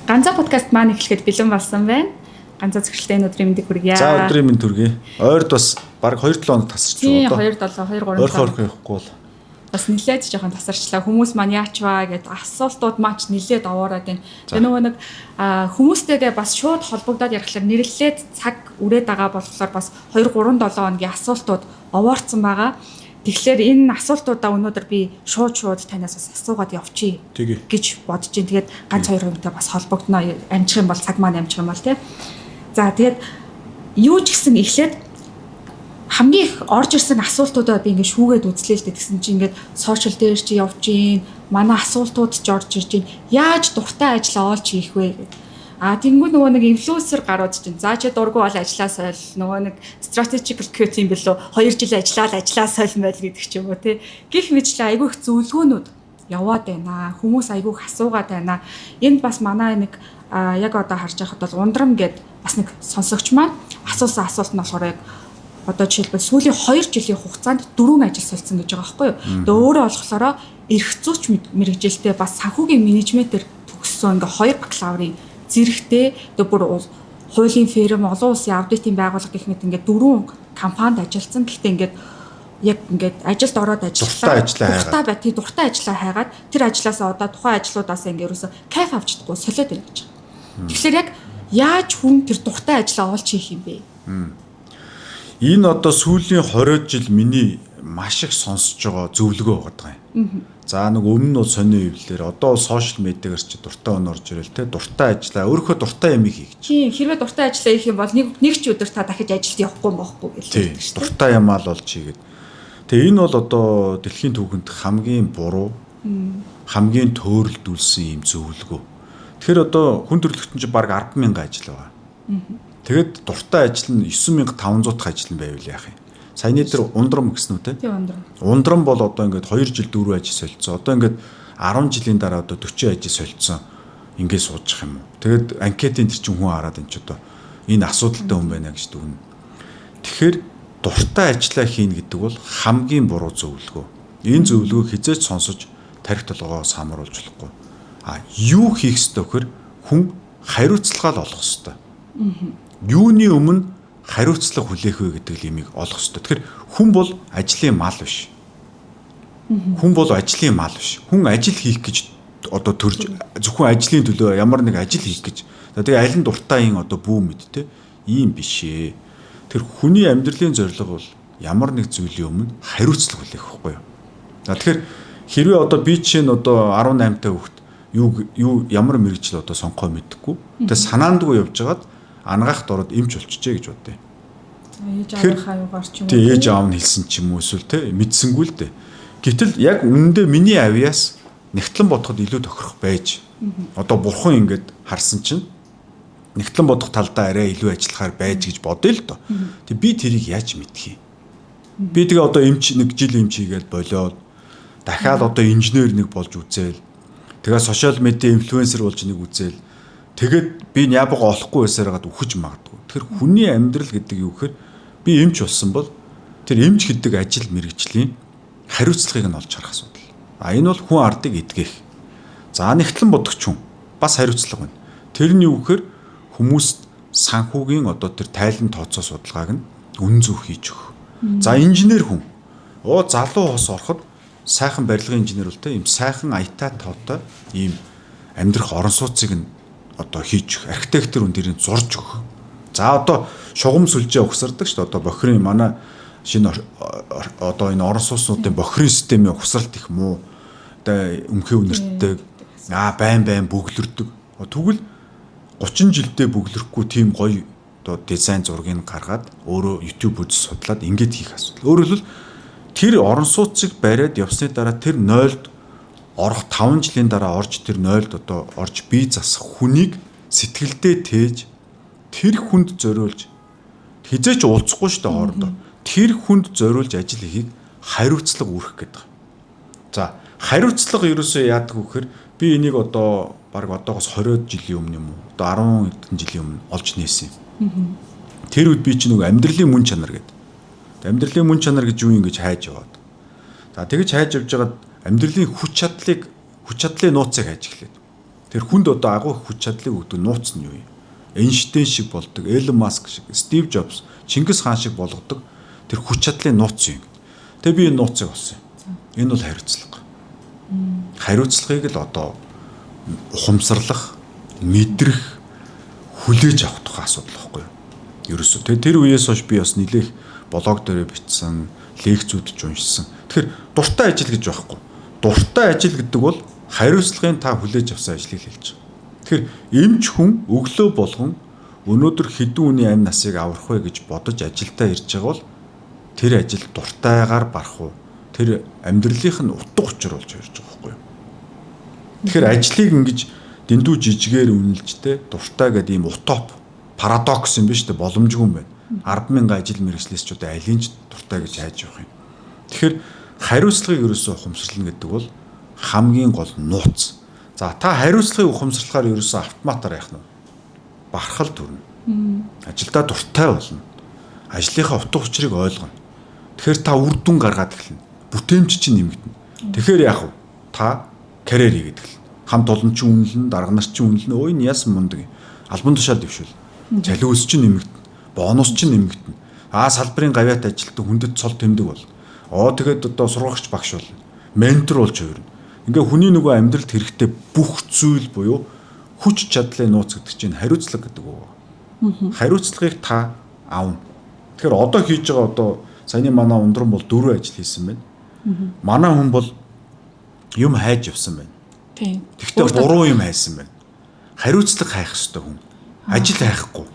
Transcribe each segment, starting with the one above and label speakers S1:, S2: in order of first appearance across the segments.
S1: Ганцаа подкаст маань эхлэхэд бэлэн болсон байна. Ганцаа зөвхөлтэй өдрийн мэндийг хүргье.
S2: За өдрийн мэнд хүргье. Ойрд бас баг 2-7 хоног тасарч
S1: байна. 2-7 2-3
S2: хоног явахгүй бол
S1: бас нилээд жоохон тасарчлаа. Хүмүүс маань яачваа гэд асуултууд маань нилээд овоороод байна. Тэгээ нөгөө нэг хүмүүстэйгээ бас шууд холбогдоод ярихлаар нэрлэлээд цаг үрээд байгаа болохоор бас 2-3-7 хоногийн асуултууд овоорцсон байгаа. Тэгэхээр энэ асуултуудаа өнөөдөр би шууд танаас бас асуугаад явчих гэж бодож байна. Тэгээд ганц 2 хоногтой бас холбогдно. Амжих юм бол цаг маань амжих юм бол тий. За тэгээд юу ч гэсэн эхлээд хамгийн их орж ирсэн асуултуудаа би ингээд шүүгээд үзлээ л дээ. Тэгсэн чинь ингээд сошиал дээр чи явж гин, манай асуултууд ч орж ирж гин. Яаж дуртай ажиллаа олж хийх вэ гэдэг. Тэнгүү нөгөө нэг инфлюенсер гарууд чинь. За чи дургу бол ажиллаа сойл. Нөгөө нэг strategic quit юм бэлөө 2 жил ажиллаа сойл байл гэдэг ч юм уу тий. Гэх мэтлээ айгүй их зөвлөгөөнүүд яваад байна. Хүмүүс айгүй их асуугаад байна. Энд бас манай нэг яг одоо харж байхад бол ундрам гэд бас нэг сонсогч маань асуусан асуулт нь болохоор яг одоо жишээлбэл сүүлийн 2 жилийн хугацаанд 4 ажил солилцсон гэж байгаа байхгүй юу. Тэгээ өөрөө болохоор эрх зүйч мэргэжилтэй бас санхүүгийн менежментээр төгссөн ингээ 2 бакалаврын зэрэгтэй тэгээ бүр хуулийн фирм олон улсын аудитын байгууллага гэх мэт ингээ 4 компанид ажилласан. Гэхдээ ингээд ажилд ороод ажиллаа. Дуртай ажиллаа хайгаад тэр ажилласаа одоо тухайн ажлуудаасаа ингээ ерөөсө кайф авч чадахгүй солиод байна гэж. Тэгэхээр яг яаж хүн тэр дуртай ажиллаа олж хийх юм бэ?
S2: Энэ одоо сүүлийн 20 жил миний маш их сонсож байгаа зөвлөгөө байгаа юм. За нэг өмнө нь сонио хөвлөөр одоо сошиал медиагаар ч дуртай өн орж ирэл те дуртай ажиллаа өөрийнхөө дуртай юмыг хийх.
S1: Тийм хэрвээ дуртай ажиллаа хийх юм бол нэг ч өдөр та дахиж ажилд явахгүй байхгүй гэж хэлдэг шүү дээ.
S2: Дуртай юмаа л олж хийгээд. Тэгээ энэ бол одоо дэлхийн түүхэнд хамгийн буруу хамгийн төөрөлдүүлсэн юм зөвлөгөө. Тэгэхээр одоо хүн төрөлхтөн чинь баг 10,000 ажил байгаа. Тэгэд дуртай ажил нь 9,500 дахь ажил нь байвал яах юм? Саяны дээр ундрам гэсэн үү те?
S1: Тийм ундрам.
S2: Ундрам бол одоо ингээд 2 жил 4 ажил солилцсон. Одоо ингээд 10 жилийн дараа одоо 40 ажил солилцсон. Ингээд суучих юм уу? Тэгэд анкетын тэр чинь хүн хараад энэ ч одоо энэ асуудалтай хүн байна гэж дүгнэ. Тэгэхээр дуртай ажиллаа хийн гэдэг бол хамгийн буруу зөвлөгөө. Энэ зөвлөгөөг хизээч сонсож тарих толгоо самруулж болохгүй. Юу хийх ёстой вөхөр хүн хариуцлагаа олох ёстой. Юуны өмнө хариуцлага хүлээх вэ гэдэг юмыг олох ёстой. Тэгэхээр хүн бол ажлын мал биш. Хүн бол ажлын мал биш. Хүн ажил хийх гэж одоо төрж зөвхөн ажлын төлөө ямар нэг ажил хийх гэж. Тэгээ аль нь дуртай юм одоо бүү мэд те ийм биш ээ. Тэр хүний амьдралын зорилго бол ямар нэг зүйлийн өмнө хариуцлага хүлээх байхгүй юу. Тэгэхээр хэрвээ одоо би чинь одоо 18 та хүүхэд юу ямар мэрэгжил одоо сонгохоо мэдхгүй. Тэгээ санаандгүй явж байгаад ангаахт ороод эмч болчихжээ гэж бодъё.
S1: Ээж аавынхаа юугаар ч юм уу.
S2: Тий ээж аав нь хэлсэн ч юм уу эсвэл те мэдсэнгүй л дээ. Гэтэл яг үнэндээ миний авьяас нэгтлэн бодоход илүү тохирох байж. Одоо бурхан ингээд харсан чинь нэгтлэн бодох талдаа арай илүү ажиллахаар байж гэж бодъё л доо. Тэг би тэрийг яаж мэдхий? Би тэгээ одоо эмч 1 жил эмч хийгээл болоод дахиад одоо инженер нэг болж үзээл. Тэгээ сошиал медиа инфлюенсер болж нэг үзээл. Тэгээд би нябага олохгүй байсаар гад үхэж магадгүй. Тэгэхээр хүний амьдрал гэдэг юу гэхээр би эмч болсон бол тэр эмч гэдэг ажил мэргэжлийн хариуцлагыг нь олж харах асуудал. Энэ бол хүн ардыг эдгэх. За нэгтлэн бодогч хүн бас хариуцлага байна. Тэр нь юу гэхээр хүмүүст санхүүгийн одоо тэр тайлан тооцоо судалгааг нь үн зөв хийж өгөх. За инженер хүн залуу хос ороход сайхан барилгын инженер бол те ийм сайхан аятай тоотой ийм амьдрах орон сууцыг нь одоо хийж өгөх. Архитектор хүн дэрийг зурж өгөх. За одоо шугам сүлжээ ухсардаг шүү дээ. Одоо бохирын манай шинэ одоо энэ орон сууцнуудын бохирын системийн ухсралт их муу. Одоо өмхий үнэртдэг байн бүглэрдэг. Тэгвэл 30 жилдээ бүглэрэхгүй тийм гоё одоо дизайн зургийг гаргаад өөрөө YouTube үзэж судлаад ингэж хийх асуудал. Өөрөөр хэлбэл тэр орон сууцыг бариад явсны дараа тэр 0-д орох 5 жилийн дараа орж тэр 0-д одоо орж бие засах хүнийг сэтгэлдээ тээж тэр хүнд зориулж хизээч уулзахгүй шүү дээ хоорондоо. Тэр хүнд зориулж ажил хийхийг хариуцлага үүрэх гэдэг. За хариуцлага ерөөсөө яадаг вэ гэхээр би энийг одоо баг одоогоос 20 жилийн өмнө юм уу одоо 10 хэдэн жилийн өмнө олж нээсэн юм. Тэр үед би чинь нэг амьдралын мөн чанар гэдэг. Амьдралын мөн чанар гэж юу юм гэж хайж яваад. За тэгэж хайж явж байгаад амьдралын хүч чадлын нууцыг хайж эхлэв. Тэр хүнд одоо агуу их хүч чадлыг өгдөг нууц нь юу юм? Эйнштейн шиг болдог, Элон Маск шиг, Стив Джобс, Чингис хаан шиг болгодог тэр хүч чадлын нууц юм. Тэгээ би энэ нууцыг олсон юм. Энэ бол хариуцлага. Хариуцлагыг л одоо ухамсарлах, мэдрэх, хүлээж авах тухай асуудал байхгүй юу? Ерөөсөө тэр үеэс хойш би бас нэлээх блог дээр бичсэн, лекцүүд ч уншсан. Тэгэхээр дуртай ажил гэж байхгүй. Дуртай ажил гэдэг бол хариуцлагын та хүлээж авсан ажлыг хэлж байгаа. Тэгэхээр эмч хүн өглөө болгон өнөөдөр хэдэн үний амь насыг аврах вэ гэж бодож ажилдаа ирж байгаа бол тэр ажил дуртайгаар барах уу? Тэр амьдралынх нь утга учир болж ирж байгаа байхгүй юу? Тэгэхээр ажлыг ингэж дэндүү жижигээр үнэлжтэй дуртай гэдэг ийм утоп парадокс юм биш үү? Боломжгүй юм байна. 10,000 ажил мэргэжлээс ч одоо алийг ч дуртай гэж хайж явах юм. Тэгэхээр хариуцлагыг ерөөсөө ухамсарлана гэдэг бол хамгийн гол нууц. За та хариуцлагыг ухамсарлахаар ерөөсөө автоматар яах нь бахархал төрнө. Ажилдаа дуртай болно. Ажлынхаа утга учирыг ойлгоно. Тэгэхээр та үр дүн гаргаад эхэлнэ. Бүтээмж чинь нэмэгдэнэ. Тэгэхээр яах вэ? Та карьер хийгээд эхэлнэ. Хамт олон ч үнэлнэ, дарга нар ч үнэлнэ. Өө энэ яасан мундаг юм. Албан тушаал дэвшүүл. Залиус чинь нэмэгдэнэ. Бонус чинь нэмэгдэнэ. Салбарын гавьяат ажилтдаг хүндэт цол тэмдэг бол. Тэгээд одоо сургагч багш болно. Ментор болж хувирна. Ингээ хүний нөгөө амьдралд хэрэгтэй бүх зүйл буюу хүч чадлын нууц гэдэг чинь хариуцлага гэдэг үг. Хариуцлагыг та аавна. Тэгэхээр одоо хийж байгаа одоо саяны манай ундран бол 4 ажил хийсэн байна. Манай хүн бол юм хайж явсан байна.
S1: Тийм.
S2: Тэгвэл буруу юм хайсан байна. Хариуцлага хайх ёстой хүн. Ажил хайхгүй.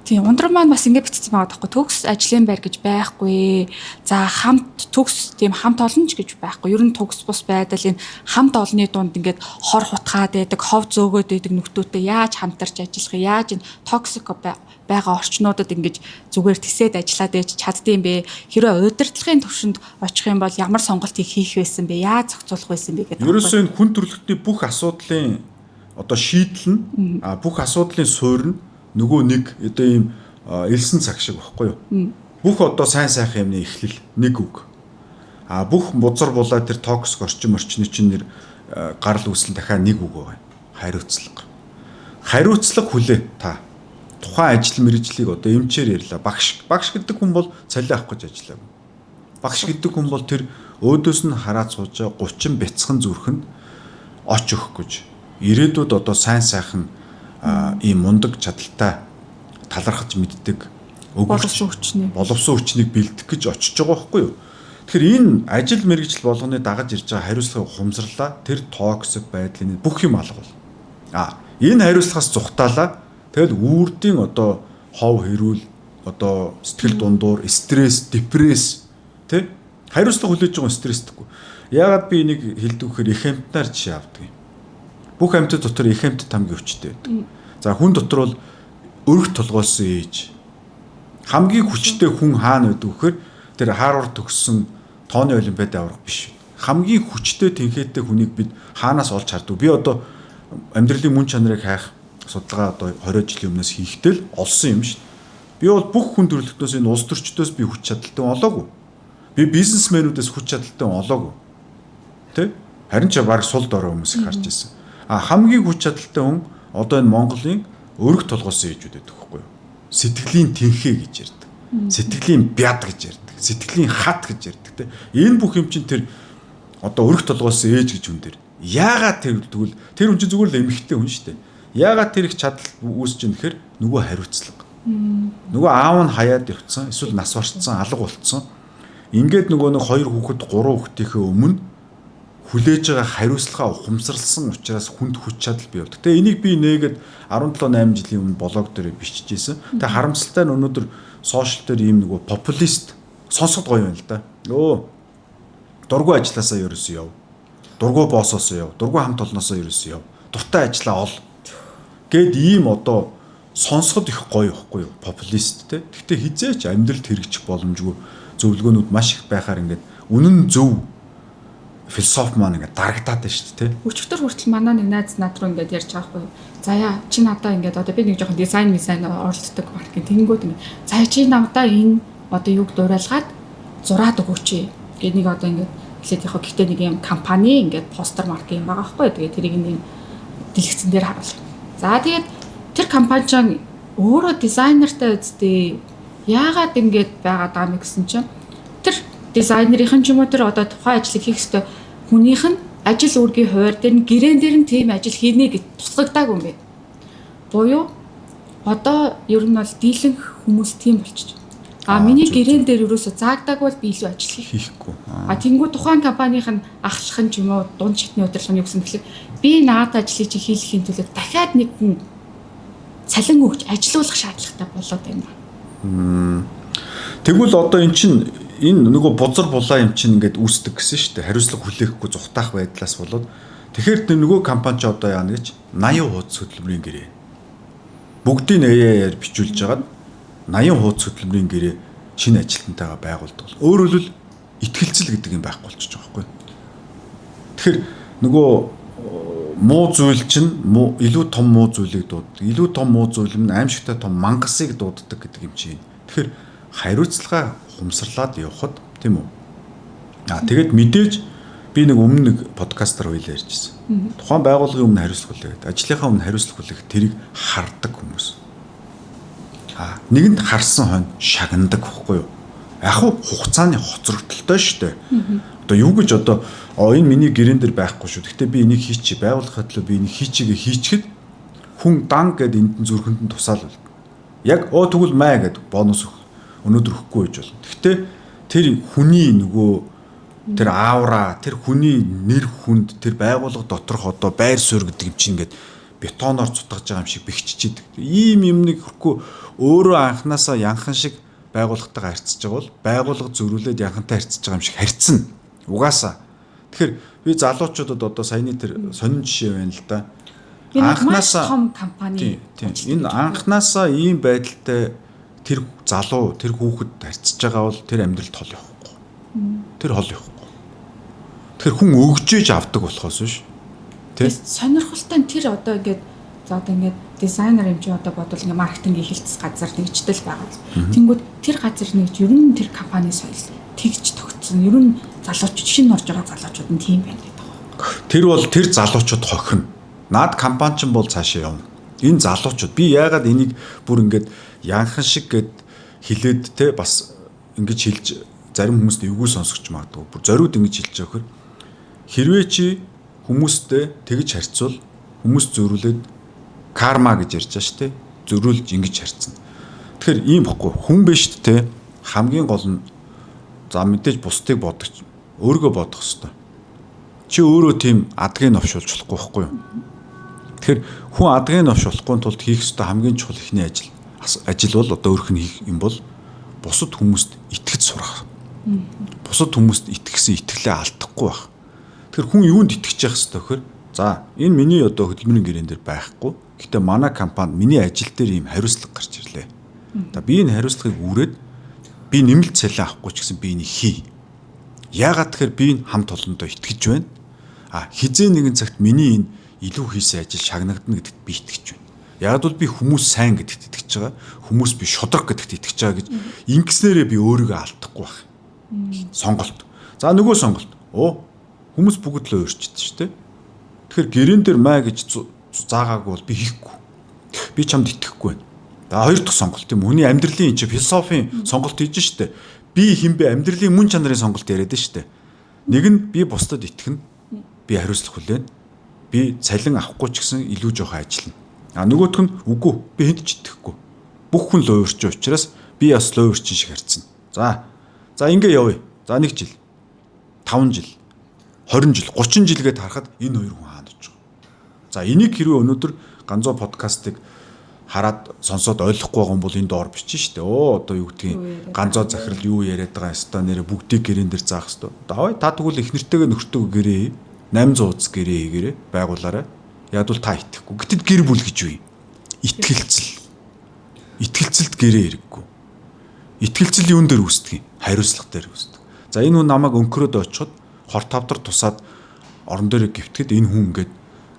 S1: Тийм, ундран маань бас ингэ бичсэн байгаа байхгүй. Төгс ажлын байр гэж байхгүй. За хамт төгс тийм хамт олонч гэж байхгүй. Ер нь төгс бус байдал энэ хамт олонны дунд ингээд хор хутгаад байдаг, хов зөөгөөд байдаг нөхдөөтэй яаж хамтарч ажиллах вэ? Яаж энэ токсик байгаа орчнуудад ингэж зүгээр тисэд ажиллаад байж чаддсан бэ? Хэрэв удирдлагын төвшөнд очих юм бол ямар сонголтыг хийх байсан бэ? Яаж зохицуулах байсан бэ гэдэг.
S2: Ерөөсөө энэ хүн төрөлхтний бүх асуудлын одоо шийдэл нь бүх асуудлын суурь нь нөгөө нэг одоо ийм элсэн цаг шиг багхгүй юу? Бүх одоо сайн сайхан юмны эхлэл нэг үг. Бүх бузар булаа тэр токсик орчны чинь нэр гарал үүсэл дахиад нэг үг байгаа. Хариуцлага. Хариуцлага хүлээ та. Тухайн ажил мэргэжлийг одоо эмчээр ярьлаа. Багш гэдэг хүн бол цалин авах гэж ажиллаагүй. Багш гэдэг хүн бол тэр өөдөөс нь хараад сууж 30 бяцхан зүрхэнд оч өгөх гэж. Ирээдүйд одоо сайн сайхан ийм мундаг чадaltaй талархаж мэддэг боловсон хүчнийг бэлдэх гэж очиж байгаа байхгүй юу? Тэгэхээр энэ ажил мэргэжил болгоны дагаж ирж байгаа хариуцлагыг ухамсарлаа тэр токсик байдлын бүх юм алга бол. Энэ хариуцлагаас зүхтаалаа тэгэл үрдийн одоо хов хэрүүл одоо сэтгэл дундуур стресс, депресс тий хариуцлага хүлээж байгаа стресстэйгүй. Яагаад би энийг хэлдэг вэхээр их амьтнаар жишээ авдаг юм. Бүх амьтад дотор их амьтад хамгийн хүчтэй байдаг. За хүн дотор бол өргөх толгойлсон ээж. Хамгийн хүчтэй хүн хаана байдаг вэхээр тэр Харвард төгссөн тооны олимпиад аврах биш. Хамгийн хүчтэй тэнхээтэй хүнийг бид хаанаас олж хардв. Би одоо амьдралын мөн чанарыг хайх судалгаа одоо 20 жилийн өмнөөс хийхдээ л олсон юм шүү. Би бол бүх хүн төрөлхтнөөс энэ улс төрчдөөс би хүч чадалтай олоогүй. Би бизнесмэнүүдээс хүч чадалтай олоогүй. Тэ? Харин ч баг сул дорой хүмүүс их харж ирсэн. Хамгийн хүч чадалтай хүн одоо энэ Монголын өргөх толгойсон ээжүүд байдаг байхгүй юу? Сэтгэлийн тэнхээ гэж ярьдаг. Сэтгэлийн бяд гэж ярьдаг. Сэтгэлийн хат гэж ярьдаг те. Энэ бүх юм чинь тэр одоо өргөх толгойсон ээж гэж хүн дээр. Яагаад тэр тэгвэл тэр хүн чинь зүгээр л эмхтэй хүн шүү дээ. Яагаад тэр их чадал үүсэж юм гэхээр нөгөө хариуцлага. Нөгөө аав нь хаяад явцсан, эсвэл нас барцсан, алга болцсон. Ингээд нөгөө нэг 2 хүүхэд 3 хүүхдийнхээ өмнө хүлээж байгаа хариуцлагаа ухамсарлсан учраас хүнд хүч чадал бий явдаг. Тэгээ энийг би нээгээд 17-8 жилийн өмнө блог дээр биччихсэн. Тэгээ харамсалтай нь өнөөдөр сошиал дээр ийм нөгөө популист сонсоход гоё юм л да. Дургүй ажилласаа ерөөсөө яв. Дургүй боссоосоо яв. Дургүй хамт олноосоо ерөөсөө яв. Дуртай ажиллаа ол. Гэт ийм одоо сонсоход их гоё ихгүй юу? Популист те. Гэхдээ хизээч амьдралд хэрэгжих боломжгүй зөвлөгөөнүүд маш их байхаар ингээд үнэн зөв философи маань ингээд дарагдаад байна шүү дээ.
S1: Өчигдөр хүртэл манай нэг найз над руу ингээд ярьж байгаа хгүй. Заяа чи надаа ингээд одоо би нэг жоохон дизайн оролцдог маркетинг тэнгүүд ингээд заяа чи надаа энэ одоо юг дуурайлгаад зураад өгөөч гэдэг нэг одоо ингээд хэлээд яг гэхдээ нэг юм компани ингээд постэр марк юм байгаа хгүй. Тэгээ тэрийг нэг дэлгэцэн дээр харуул. За тэгээд тэр компани ч өөрөө дизайнертай үздэй яагаад ингэж байгаад байгаа юм гэсэн чинь тэр дизайнерийн ч юм уу тэр одоо тухайн ажлыг хийх ёстой хүнийх нь ажил үүргийн хувьд дээр нь гэрээн дээр нь тийм ажил хийнэ гэж тусгагдаагүй юм байна. Буюу одоо ер нь бол дийлэнх хүмүүс тийм болчих. Миний гэрээн дээр ерөөсө заагдааг бол би илүү ажил
S2: хийхгүй.
S1: Тэнгүү тухайн компанийн ахлах нь ч юм уу дунд шатны удирдлага нь юу гэсэн гэхэл би наад ажлыг чи хийхин төлөө дахиад нэг хүн цалин өгч ажилуулах шаардлагатай болоод байна.
S2: Тэгвэл одоо эн чинь энэ нөгөө бузар булаа юм чинь ингээд үүсдэг гэсэн шүү дээ. Хариуцлага хүлээхгүй зүхтаах байдлаас болоод тэгэхээр нөгөө компани ч одоо яана гэж 80 хуудас хөтөлбөрийн гэрээ бүгдийг аяар бичүүлж жагаад 80 хуудас хөтөлбөрийн гэрээ шинэ ажилтнтайгаа байгуулдаг. Өөрөөр хэлбэл итгэлцэл гэдэг юм байхгүй болчихж байгаа байхгүй. Тэгэхээр нөгөө муу зүйл чинь илүү том муу зүйлийг дууддаг. Илүү том муу зүйл нь аимшигтай том мангасыг дууддаг гэдэг юм чинь. Тэгэхээр хариуцлага хумсарлаад явхад тийм үү? Тэгээд мэдээж би нэг өмнө нэг подкастаар уйлаа ярьжсэн. Тухайн байгууллагын өмнө хариуцлага хүлээгээд, ажлынхаа өмнө хариуцлага хүлээхэд тэрийг хардаг хүмүүс. Нэгэнд харсан хойно шагнадаг байхгүй юу? Яг хугацааны хоцрогдолтой шүү дээ. Одоо юу гэж одоо энэ миний гэрэн дээр байхгүй шүү. Гэхдээ би энийг хийчих, байгуулах хөдлөө би энийг хийчихээ хийчихэд хүн дан гэд энд зүрхэнд нь тусаал бол. Яг тэгвэл маа гэд бонус өнөөдөр өгөхгүй байж болно. Гэхдээ тэр хүний нөгөө тэр аавра, тэр хүний нэр хүнд, тэр байгууллага доторх одоо байр суурь гэдэг юм чинь ингээд бетоноор цутгаж байгаа юм шиг бэхжиж идэг. Ийм юмныг хөрөхгүй өөрөө анханасаа янхан шиг байгууллагатайгаа харьцаж байгаа бол байгууллага зөрүүлээд янхантай харьцаж байгаа юм шиг харьцна. Угаасаа. Тэгэхээр би залуучуудад одоо саяны тэр сонин жишээ байна л да.
S1: Анханасаа том компани.
S2: Энэ анханасаа ийм байдалтай тэр залуу, тэр хүүхэд харьцаж байгаа бол тэр амьдралд хол явахгүй. Тэр хол явахгүй. Тэр хүн өгжээж авдаг болохоос биш.
S1: Тэ сонирхолтой тэр одоо ингээд за одоо ингээд дизайнер юм чи одоо бодвол ингээд маркетингийн хилцс газар нэгжтэл байгаа. Тэнгүүд тэр газар нэгж ер нь тэр компани соёл тэгж тогтсон. Ер нь залуучууд шинэ орж байгаа залуучууд нь тийм байна гэдэг байгаа.
S2: Тэр бол тэр залуучууд хохирно. Наад компани ч бол цаашаа явна. Энэ залуучууд би яагаад энийг бүр ингээд янхан шиг гэд хилээд те бас ингэж хэлж зарим хүмүүст эвгүй сонсогч магадгүй. Бүр зориуд ингэж хэлж байгаа хөр. Хэрвээ чи хүмүүстэй тэгж харьцвал хүмүүс зөрүүлээд карма гэж ярьж байгаа шүү дээ. Зөрүүлж ингэж харьцна. Тэгэхээр ийм бохгүй хүн биш те хамгийн гол нь за мэдээж бусдыг бодож өөрийгөө бодох хэрэгтэй. Чи өөрөө тийм адгийг новшуулж болохгүй байхгүй юу? Тэгэхээр хүн адгийг новшуулахгүй тулд хийх ёстой хамгийн чухал ихний ажил бол одоо өөрөх нь хийх юм бол бусад хүмүүст итгэж сурах. Бусад хүмүүст итгэсэн итгэлээ алдахгүй байх. Тэгэхээр хүн юунд итгэж явах ёстой вэхээр за энэ миний одоо хөдөлмөрийн гэрэн дээр байхгүй. Гэтэ манай компанид миний ажил дээр ийм хариуцлага гарч ирлээ. За би энэ хариуцлагыг үүрээд би нэмэлт цалин авахгүй ч гэсэн би энийг хий. Яагаад тэгэхээр би энэ хамт олондоо итгэж байна. Хизээ нэгэн цагт миний энэ илүү хийсэн ажил шагнагдана гэдэгт би итгэж байна. Яг бол би хүмүүс сайн гэдэгт итгэж байгаа. Хүмүүс би шудраг гэдэгт итгэж байгаа гэж ингэснээрээ би өөрийгөө алдахгүй байх. Сонголт. За нөгөө сонголт. Хүмүүс бүгд л өөрчдөг шүү дээ. Тэгэхээр гэрэн дээр маа гэж заагаагүй бол би хийхгүй. Би чамд итгэхгүй байна. Хоёр дахь сонголт юм. Хүний амьдралын энэ философийн сонголт хийж штэ. Би хинбэ амьдралын мөн чанарын сонголт яриад штэ. Нэг нь би бусдад итгэнэ. Би хариуцлага хүлээнэ. Би цалин авахгүй ч гэсэн илүү жоохон ажиллана. Нөгөөх нь үгүй. Би хэнд ч итгэхгүй. Бүх хүн л уурч учраас би бас л уурчин шиг харцсан. За ингэ явъя. За 1 жил. 5 жил. 20 жил, 30 жилгээд харахад энэ хоёр хүн хаана очив. За энийг хэрвээ өнөөдөр ганцоо подкастыг хараад сонсоод ойлгохгүй байгаа юм бол энэ доор бичнэ шүү дээ. Одоо юу гэдгийг ганцоо захирал юу яриад байгаа ёстой нэрэ бүгдийг гэрэн дээр заах ёстой. Давай та тэгвэл их нэртэйгээ нөхртөө гэрээ 800 уц гэрээ хийгээрэй байгуулаарай. Яг бол та итгэхгүй. Гэтэл гэр бүл гэж үе. Итгэлцэл. Итгэлцэлд гэрээ хэрэггүй. Итгэлцэл юун дээр үүсдэг юм? Хариуцлага дээр үүсдэг. За энэ хүн намайг өнкөрөөд очиход хор тавдар тусаад орон дээр гівтгэд энэ хүн ингээд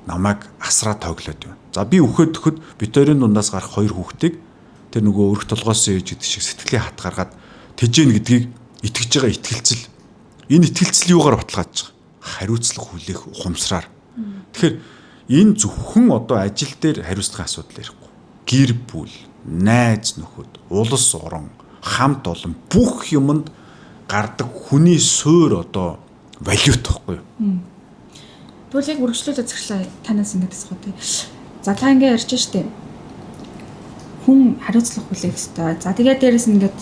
S2: намайг асраа тоглоод байна. За би үхээд төхөд битэрийн дундаас гарах 2 хүүхдийг тэр нөгөө өрх толгоос ээж гэдэг шиг сэтгэлийн хат гаргаад тэжээн гэдгийг итгэж байгаа итгэлцэл. Энэ итгэлцэл юугаар баталгааж байгаа? Хариуцлага хүлээх ухамсараар. Тэгэхээр энэ зөвхөн одоо ажил дээр хариуцлагын асуудал ярихгүй. Гэр бүл, найз нөхөд, улс орон, хамт олон бүх юмд гардаг хүний суурь одоо валют байхгүй юу?
S1: Тэгвэл яг үргэлжлүүлээд зэрэглээ танаас ингэж асуух тий. За та ингэ ярьж штэ. Хүн хариуцлага хүлээх ёстой. За тэгээд дээрэс нь ингээд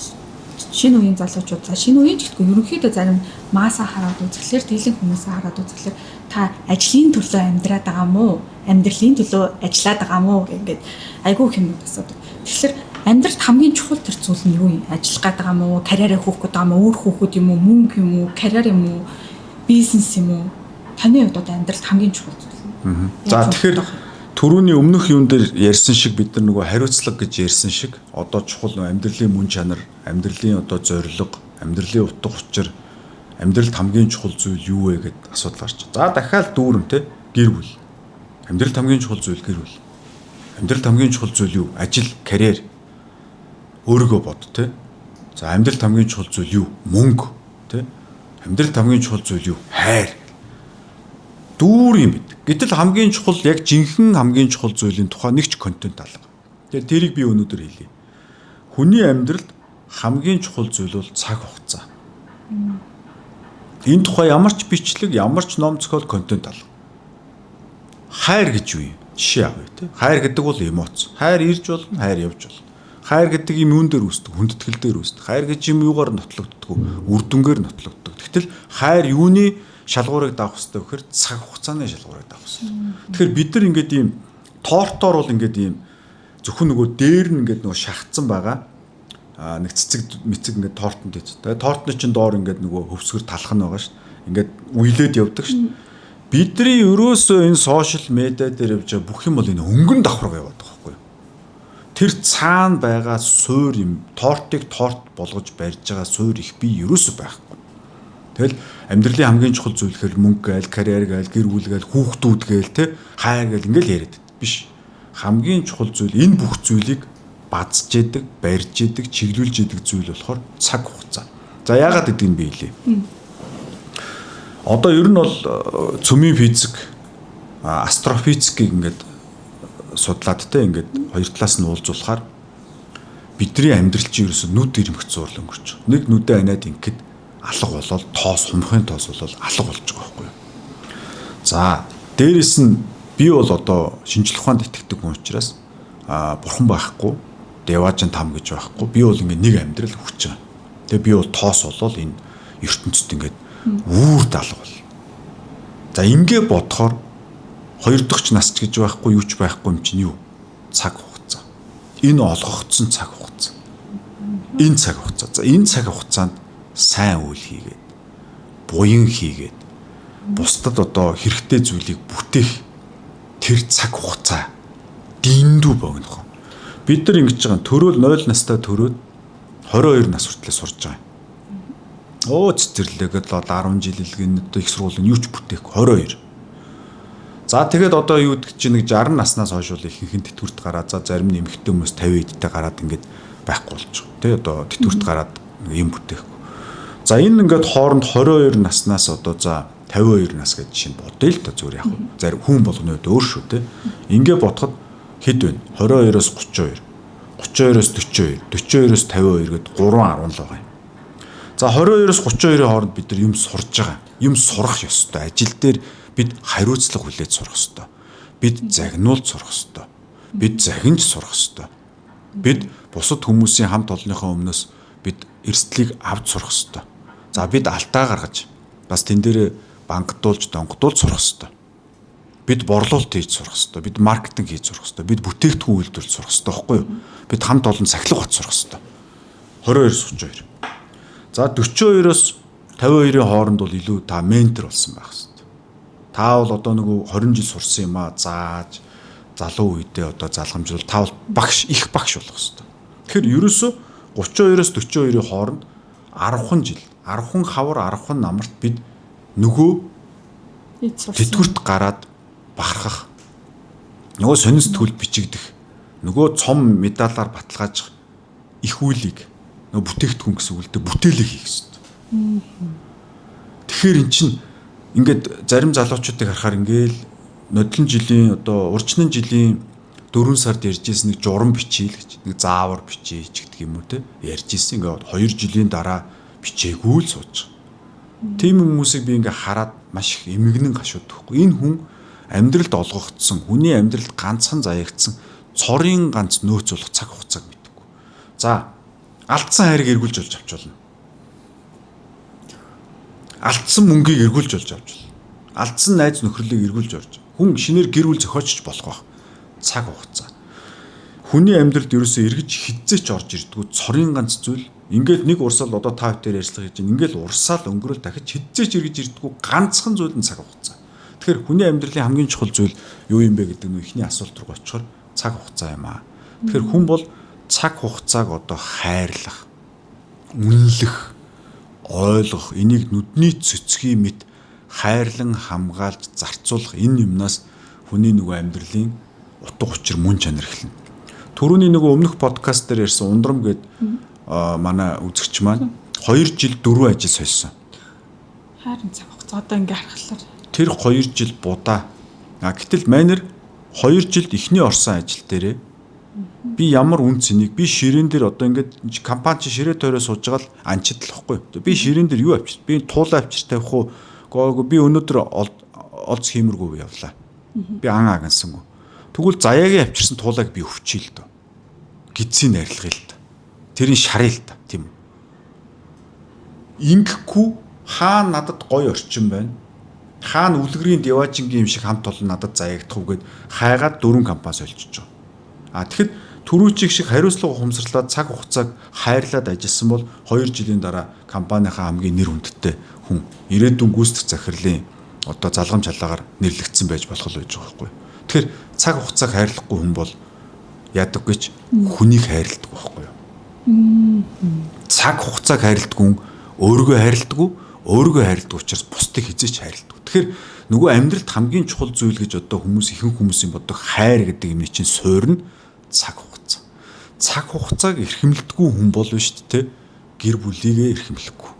S1: шинэ үеийн залуучууд за шинэ үеийн ч гэдэггүй ерөнхийдөө зарим маасаа хараад үзэхлээр тэлийн хүмүүсээ хараад үзэхлээр та ажлын төлөө амьдраад байгаа мó амьдралын төлөө ажиллаад байгаа мó ингээд айгүй хүмүүс асуудаг. Тэгэхээр амьдралд хамгийн чухал тэр зүйл нь юу юм? Ажиллах гээд байгаа мó, карьераа хөөх гээд байгаа мó, өөр хөөхөд юм уу, мөнгө юм уу, карьер юм уу, бизнес юм уу? Таны хувьд одоо амьдралд хамгийн чухал зүйл нь.
S2: За тэгэхээр түрүүний өмнөх юм дээр ярьсан шиг бид нар нөгөө хариуцлага гэж ярьсан шиг одоо чухал нөгөө амьдралын мөн чанар, амьдралын одоо зорилго, амьдралын утга учир, амьдралд хамгийн чухал зүйл юу вэ гэд асуудал гарч. За дахиад дүүрэн те гэр бүл. Амьдралд хамгийн чухал зүйл гэр бүл. Амьдралд хамгийн чухал зүйл юу? Ажил, карьер. Өөрийгөө бод те. За амьдралд хамгийн чухал зүйл юу? Мөнгө те. Амьдралд хамгийн чухал зүйл юу? Хайр. Дүүр юм бид. Гэтэл хамгийн чухал яг жинхэнэ хамгийн чухал зүйлийн тухай нэг ч контент алга. Тэгэхээр тэрийг би өнөөдөр хэлье. Хүний амьдралд хамгийн чухал зүйл бол цаг хугацаа. Энэ тухай ямар ч бичлэг, ямар ч ном зохиол контент алга. Хайр гэж юу юм? Жишээ авъя те. Хайр гэдэг бол эмоц. Хайр ирж болно, хайр явж болно. Хайр гэдэг юм юун дээр үүсдэг? Хүндэтгэл дээр үүсдэг. Хайр гэж юм юугаар нотлогддог? Үр дүнгээр нотлогддог. Тэгтэл хайр юуны шалгуурыг даах хэрэгтэй вэхээр цаг хугацааны шалгуурыг даах хэрэгтэй. Тэгэхээр бид нар ингээд ийм тортоор бол ингээд ийм зөвхөн нөгөө дээр нь ингээд нөгөө шахацсан байгаа. Нэг цэцэг мэцэг ингээд тортонд ийж. Тэгээ тортны чинь доор ингээд нөгөө хөвсгөр талах нь байгаа шүү. Ингээд уйлээд явдаг шүү. Бидний ерөөсөө энэ сошиал медиа дээр явж байгаа бүх юм бол энэ өнгөн давхарга яваад байгаа байхгүй юу? Тэр цаана байгаа суурь юм тортыг торт болгож барьж байгаа суурь их би ерөөсөө байхгүй. Тэгэл амьдралын хамгийн чухал зүйл хэр мөнгө гээл, карьер гээл, гэр бүл гээл, хүүхдүүд гээл те хайр гээл ингээл яриад биш. Хамгийн чухал зүйл энэ бүх зүйлийг базж яадаг, барьж яадаг, чиглүүлж яадаг зүйл болохоор цаг хугацаа. За яагаад гэдгийг би хэлье. Одоо ер нь бол цөмийн физик, астрофизикийг ингээд судлаад те ингээд хоёр талаас нь уулзуулахаар бидний амьдрал чинь ерөөсөө нүд ирмэх зурлал өнгөрч. Нэг нүдэ анаад ингээд алга болол тоос хумхын тоос бол алга болж байгаа байхгүй юу. За дээрэс нь би бол одоо шинжлэх ухаанд итгэдэг хүн учраас бурхан байхгүй, деважин там гэж байхгүй. Би бол ингээ нэг амьдрал өгч байгаа. Тэгээ би бол тоос болол энэ ертөнцид ингээд үүр даалга бол. За ингээ бодохоор хоёр дахь нас ч гэж байхгүй юу ч байхгүй юм чинь юу? Цаг хугацаа. Энэ олгогдсон цаг хугацаа. Энэ цаг хугацаа. За энэ цаг хугацаанд сайн үйл хийгээд буян хийгээд бусдад одоо хэрэгтэй зүйлийг бүтээх тэр цаг хугацаа дэндүү богино. Бид нар ингэж байгаа төрөөл 0 настай төрөөд 22 нас хүртэл сурж байгаа. Цэцэрлэгээд л 10 жил илгэн одоо их сургуулийн юу ч бүтээх 22. За тэгээд одоо юу гэдэг чинь нэг 60 наснаас хойш бол ихэнх тэтгэврт гараад за зарим нь эмэгтэй хүмүүс 50 эдтэй гараад ингээд байхгүй болж байгаа. Тэ одоо тэтгэврт гараад юм бүтээх. За энэ ингээд хооронд 22 наснаас одоо за 52 нас гэж чинь бодъё л та зүгээр яг зарим хүн болгоны үед өөр шүү те. Ингээ бодоход хэд вэ? 22-оос 32, 32-оос 42, 42-оос 52 гээд 3 10 л байгаа юм. За 22-оос 32-ийн хооронд бид нар юм сурж байгаа. Юм сурах ёстой. Ажил дээр бид хариуцлага хүлээж сурах ёстой. Бид загнуулж сурах ёстой. Бид загинж сурах ёстой. Бид бусад хүмүүсийн хамт олонныхоо өмнөөс бид эрсдлийг авч сурах ёстой. За бид алтаа гаргаж бас тэн дээр банкдуулж донгодуулж сурах хэрэгтэй. Бид борлуулалт хийж сурах хэрэгтэй. Бид маркетинг хийж сурах хэрэгтэй. Бид бүтээгдэхүүн үйлдвэрлэж сурах хэрэгтэй, байхгүй юу? Бид хамт олон сахилга бат сурах хэрэгтэй. 22-с 32. За 42-оос 52-ийн хооронд бол илүү та ментор болсон байх хэрэгтэй. Та бол одоо нэг 20 жил сурсан юм аа зааж залуу үедээ одоо залгамжлал та бол багш их багш болох хэрэгтэй. Тэгэхээр ерөөсөө 32-оос 42-ийн хооронд 10 жил 10 хавар 10 намарт бид нөгөө тэтгэврт гараад бахархах нөгөө сонин сэтгүүл бичигдэх нөгөө цом медалаар баталгаажих их үйлийг нөгөө бүтээгдэхүүн гэсэн үгтэй бүтээлээ хийх хэрэгтэй. Тэгэхээр эн чинь ингээд зарим залуучуудыг харахаар ингээл нодлон жилийн одоо урчнын жилийн 4 сард ярьжсэн нэг журам бичийл гэж нэг заавар бичиж гэдэг юм уу те ярьжсэн ингээд 2 жилийн дараа бичээгүй л сууж байгаа. Тийм хүмүүсийг би ингээд хараад маш их эмгэнэн гашуудахгүй. Энэ хүн амьдралд олгогдсон, хүний амьдралд ганцхан заягдсан цорын ганц нөөц болох цаг хугацааг мэдгүй. За, алдсан хайрыг эргүүлж олж авч болно. Алдсан мөнгийг эргүүлж олж авч болно. Алдсан найз нөхрөлийг эргүүлж орж. Хүн шинээр гэр бүл зохиочж болох байх. Цаг хугацаа. Хүний амьдралд ерөөсөө эргэж хидзээч орж ирдгүү цорын ганц зүйл. Ингээл нэг урсаал одоо та бүхэн ярьцлага хийж, ингээл урсаал өнгөрөөл дахиж хидзээч эргэж ирдгүү ганцхан зүйл нь цаг хугацаа. Тэгэхээр хүний амьдралын хамгийн чухал зүйл юу юм бэ гэдэг нь ихний асуулт руу очихоор цаг хугацаа юм аа. Тэгэхээр хүн бол цаг хугацааг одоо хайрлах, үнэлэх, ойлгох, энийг нүдний цэцгийн мэт хайрлан хамгаалж зарцуулах энэ юмнаас хүний нөгөө амьдралын утга учир мөн чанар эхэлнэ. Түрүүний нөгөө өмнөх подкаст дээр ярьсан ундрам гээд манай үзэгч маань 2 жил 4 ажил сольсон.
S1: Харин цаг хугацаа одоо ингээ харахлаар
S2: Тэр 2 жил будаа. Гэтэл манер 2 жилд ихний орсон ажил дээрээ би ямар үн цэнийг би ширээн дээр одоо ингээд компани чи ширээ тойроо сууж байгаа л анчидлахгүй. Би ширээн дээр юу авчир? Би туулаа авчир тавих уу? Гоогүй би өнөөдөр олц хиймэргүй явлаа. Би ан агансангүй. Тэгвэл заяагийн авчирсан туулайг би өвчий л дөө. Гидсийн найрлагыг л да. Тэрийн шарыг л да, тийм үү? Ингэхгүй хаана надад гоё орчин байна? Хаана үлгэрийн Деважингийн юм шиг хамт олон надад заягдахгүйгээд хайгаад 4 компани солилцож байгаа. Тэгэхэд түрүүчиг шиг хариуцлага ухамсарлаад цаг хугацааг хайрлаад ажилласан бол 2 жилийн дараа компанийнхаа хамгийн нэр хүндтэй хүн ирээдүйн гүйцэтгэх захирлын одоо залгамж халаагаар нэрлэгдсэн байж болох л байж байгаа байхгүй. Тэгэхээр цаг хугацааг хайрлахгүй хүн бол ядаггүйч хүнийг хайрладаг байхгүй юу? Цаг хугацааг хайрладаг хүн өөрийгөө хайрладаг учраас бусдыг хизээч хайрладаг. Тэгэхээр нөгөө амьдралд хамгийн чухал зүйл гэж одоо хүмүүс ихэнх хүмүүсийн бодог хайр гэдэг юмний чинь суурь нь цаг хугацаа. Цаг хугацааг эрхэмлдэггүй хүн бол биш тэ гэр бүлийгээ эрхэмлэхгүй.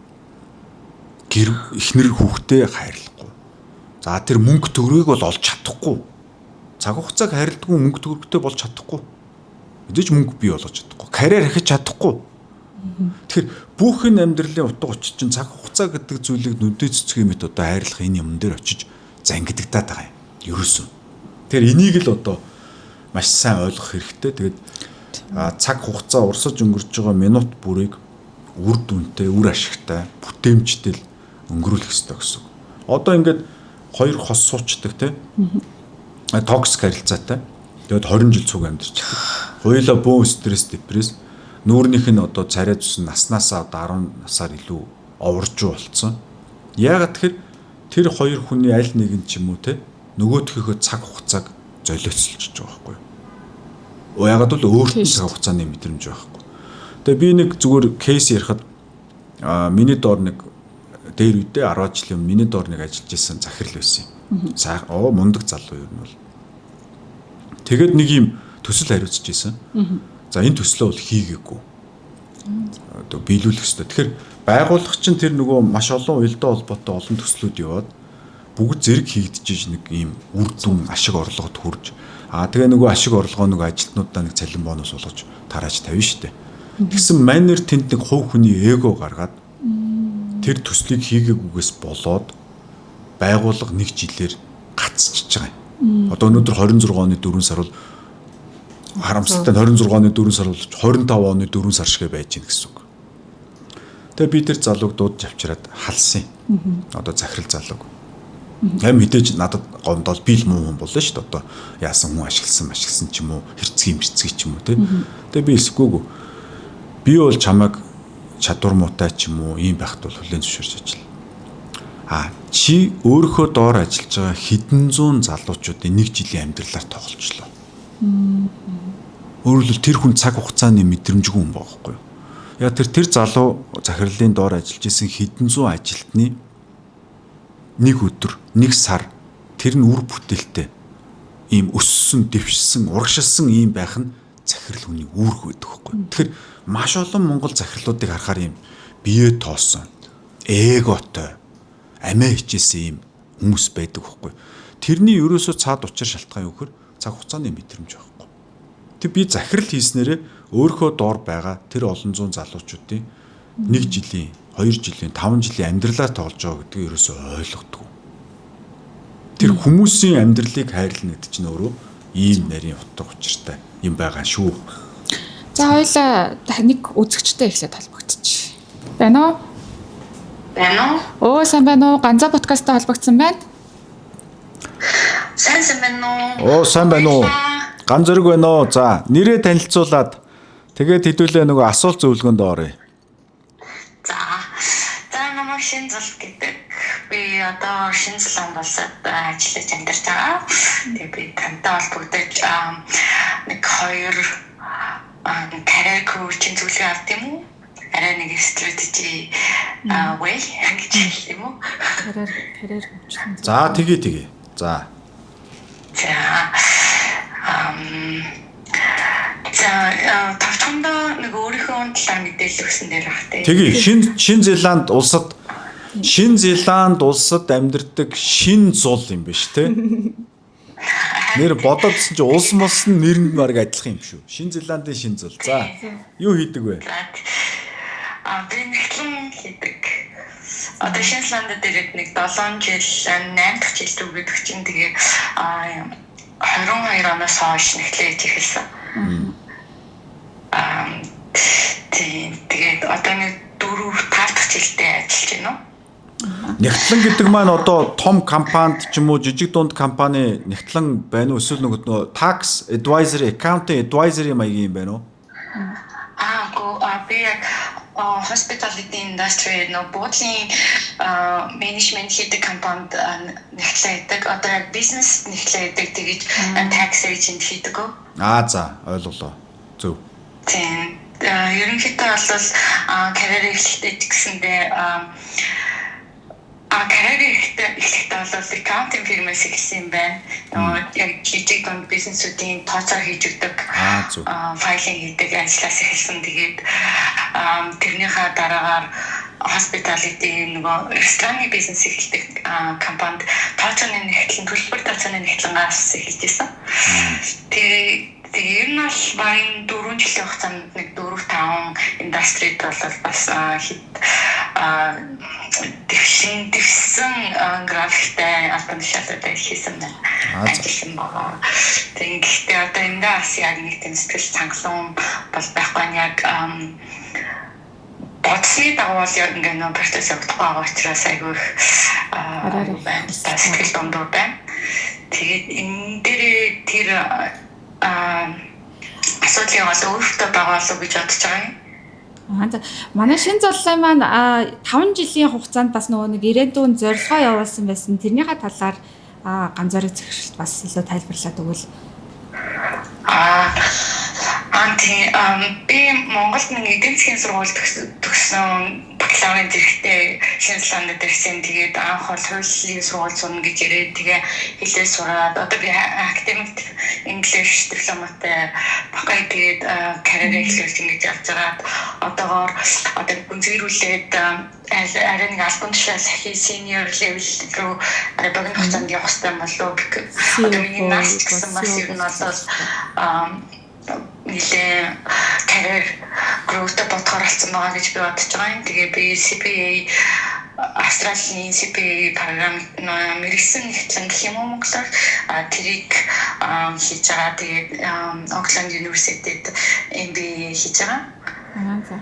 S2: Гэр эхнэр хүүхдээ хайрлахгүй. За тэр мөнгө төгрөгийг бол олж чадахгүй. Цаг хугацааг хайрладаггүй мөнгө төгрөгтэй болж чадахгүй. Мэдээж мөнгө бий болгож чадахгүй. Карьер ахиж чадахгүй. Тэгэхээр бүх энэ амьдралын утга учир чинь цаг хугацаа гэдэг зүйлийг нүдээ цэцгийн мэт одоо хайрлах энэ юм дээр очиж зангидагдаад байгаа юм. Ерөөсөө. Тэгэхээр энийг л одоо маш сайн ойлгох хэрэгтэй. Тэгээд цаг хугацаа урсаж өнгөрч байгаа минут бүрийг үр дүнтэй, үр ашигтай, бүтээмжтэй өнгөрүүлэх хэрэгтэй гэсэн. Одоо ингээд 2 хос суучдаг те. Токсик харилцаатай. Тэгээд 20 жил цуг амьдарч байгаа. Хоёулаа бөөн стресс, депресс, нүүрнийх нь одоо царай зүс наснаасаа одоо 10 насаар илүү оворжуу болцсон. Яагаад тэгэхээр тэр 2 хүний аль нэг нь ч юм уу те нөгөөдхийнхөө цаг хугацааг золиоцолж байгаа байхгүй юу? Яагаад бол өөртөө цаг хугацааны мэдрэмж байхгүй. Тэгээ би нэг зүгээр кейс ярихад миний доор нэг дээр үедээ 10 жилийн миний доор нэг ажиллаж исэн захирал байсан юм. Мундаг залуу юу нь бол. Тэгээд нэг юм төсөл хариуцж исэн. За энэ төслөө бол хийгээгүй. Одоо биелүүлэх хэрэгтэй. Тэгэхээр байгууллага чинь тэр нөгөө маш олон уялдаа холбоотой олон төслүүд яваад бүгд зэрэг хийгдэж нэг ийм үр дүн ашиг орлогод хүрж тэгээ нөгөө ашиг орлогоо нөгөө ажилтнуудаа нэг цалин бонус болгож тарааж тавина штэ. Тэгсэн манер тэнд нэг хувь хүний эго гаргаад тэр төслийг хийгээгүйгээс болоод байгууллага нэг жилээр гацчихж байгаа юм. Одоо өнөөдөр 26 оны 4 сар бол харамсалтай 26 оны 4 сар болж 25 оны 4 сар шиг байж гин гэсэн үг. Тэгээ би тэр залууг дуудаж авчираад халсан. Одоо захирал залууг. Мэдээж надад гомдол би л муу хүн болно шүү дээ. Одоо яасан хүн ашигласан ч юм уу, хэрцгий ч юм уу тий. Тэгээ би эсэхгүйгүй. Би бол чамайг чадвар муутай ч юм уу ийм байхад бол хүлээн зөвшөөрч ажиллана. Чи өөрийнхөө доор ажиллаж байгаа хэдэн зуун залуучуудын 1 жилийн амьдралаар тоглолцлоо. Өөрөлд тэр хүн цаг хугацааны мэдрэмжгүй хүн байхгүй юу? Яг тэр залуу захирлын доор ажиллаж исэн хэдэн зуун ажилтны нэг өдөр, нэг сар тэр нь үр бүтээлтэй ийм өссөн, дэвшсэн, урагшилсан ийм байх нь захирал хүний үүрэг байдаг байхгүй юу? Тэгэхээр маш олон монгол захирлуудыг харахаар ийм бие тоосон, эготой, амиа хичээсэн ийм хүмүүс байдаг байхгүй юу? тэрний ерөөсөө цаад учир шалтгаан юу гэхээр цаг хугацааны мэдрэмж байхгүй. Тэг би захирал хийснээрээ өөрийнхөө доор байгаа тэр олон зуун залуучуудын 1 жилийн, 2 жилийн, 5 жилийн амьдралаа тоолж байгаа гэдгийг ерөөсөө ойлгодог. Тэр хүмүүсийн амьдралыг хайрлна гэдэг чинь өөрөө ийм нарийн утга учиртай юм байгаа шүү.
S1: За хоёлаа нэг үзэгчтэй эхлээд холбогдчих. Байна уу?
S3: Байна
S1: Оо
S3: уу?
S1: сайн байна уу? Ганцаа подкасттай холбогдсон байна.
S3: Сайн байна уу?
S2: Оо сайн байна уу? Ган зэрэг байна уу? За нэрээ танилцуулаад тэгээд хэдүүлээ нөгөө асуулт зөвлөгөөнд оръё.
S3: За намайг Шинзэл гэдэг. Би одоо Шинзланд улсад ажиллаж амьдарч байгаа. Тэгээ би тантай холбогдож нэг 2 career coaching зөвлөгөө авт юм уу? Арай нэг strategy way гэж хэлэх юм уу?
S1: Карьер хөгжсөн.
S2: За тэгээ. За
S3: тавчхандаа нэг өөрийнхөө талаар мэдээлэл өгсөн дээр бах тий.
S2: тэгээ Шинэ Зеланд улсад амьдардаг шин зул юм биш те. Нэр бодоодсэн чи улс мос нь нэр нь баг адилхан юм шүү. Шинэ Зеландын шин зул. За юу хийдэг вэ?
S3: Би нэгтлэн хийдэг. Одоо Шинэ Зеландд ирээд нэг 7 жил 8 дахь жил төгөөд чинь тэгээ 22 оноос хойш нэгтлээ хийж эхэлсэн. Тэгээд одоо нэг 4-5 дахь жилдээ ажиллаж байна уу?
S2: Нэгтлэн гэдэг маань одоо том компанид ч юм уу жижиг дунд компани нэгтлэн байна уу эсвэл нөгөө tax advisory, accounting advisory маягийн юм байна уу?
S3: Би hospitality industry буудлын management хийдэг компанид нэгтлээдэг. Одоо яг бизнес нэгтлээдэг тэгэж tax agent хийдэг.
S2: За ойлголоо. Зөв.
S3: Тийм. Ерөнхийдөө бол карьер эхлэхдээ гэсэндээ карьер эхлэхдээ бол accounting фирмээс эхэлсэн юм байна. Яг жижиг дунд бизнесүүдийн тооцоо хийж өгдөг, файлинг хийдэг ажлаас эхэлсэн. Тэгээд тэрнийхээ дараагаар hospitality нөгөө рестораны бизнес эхэлдэг компанид тооцооны нэгтлэн төлбөр тооцооны нэгтлэнгээс эхэлж байсан. Тэгээд ер нь бол багийн 4 жилийн хугацаанд нэг 4-5 индустрид бол бас дэвсэн графиктэй албан тушаалуудад хийсэн байна. Ажилласан байгаа. Тэгэхдээ одоо энэ бас яг нэг тийм сэтгэл цангалуун бол байхгүй яг бодсны дагуу яг ингээ нөө процесс явагдах байгаа учраас айгүй сэтгэл дундуур байна. Тэгээд энэ дээр тэр асуудлыг бол өөртөө байгаа л гэж бодож байгаа юм.
S1: Манай Шинэ Зуллын маань 5 жилийн хугацаанд бас нөгөө нэг ирээдүйн зорилгоо явуулсан байсан. Тэрнийхээ талаар ганцаараа зөвшөлт бас илүү тайлбарлаад өгвөл.
S3: Би Монголд нэг эдийн засгийн сургууль төгссөн бакалаврын зэрэгтэй Шинэ Зеландд ирсэн. Тэгээд анх бол хуулийн сургууль сурна гэж ирээд тэгээ хэлээ сураад одоо би academic English дипломатай багай тэгээд карьер эхлүүлж ингэж явж байгаад одоогоор гүнзгийрүүлээд арай нэг албан тушаал сахи senior level руу богино хугацаанд явах хэрэгтэй болов. Одоо миний нас гэсэн бас ер нь бол нэлээ карьер growth бодохоор болсон байгаа гэж би бодож байгаа юм. Тэгээ би CPA Австралийн CPA програм мэргэсэн нэгтлэн гэх юм уу Монголоор тэрийг хийж байгаа. Тэгээд Auckland University-д MBA хийж байгаа.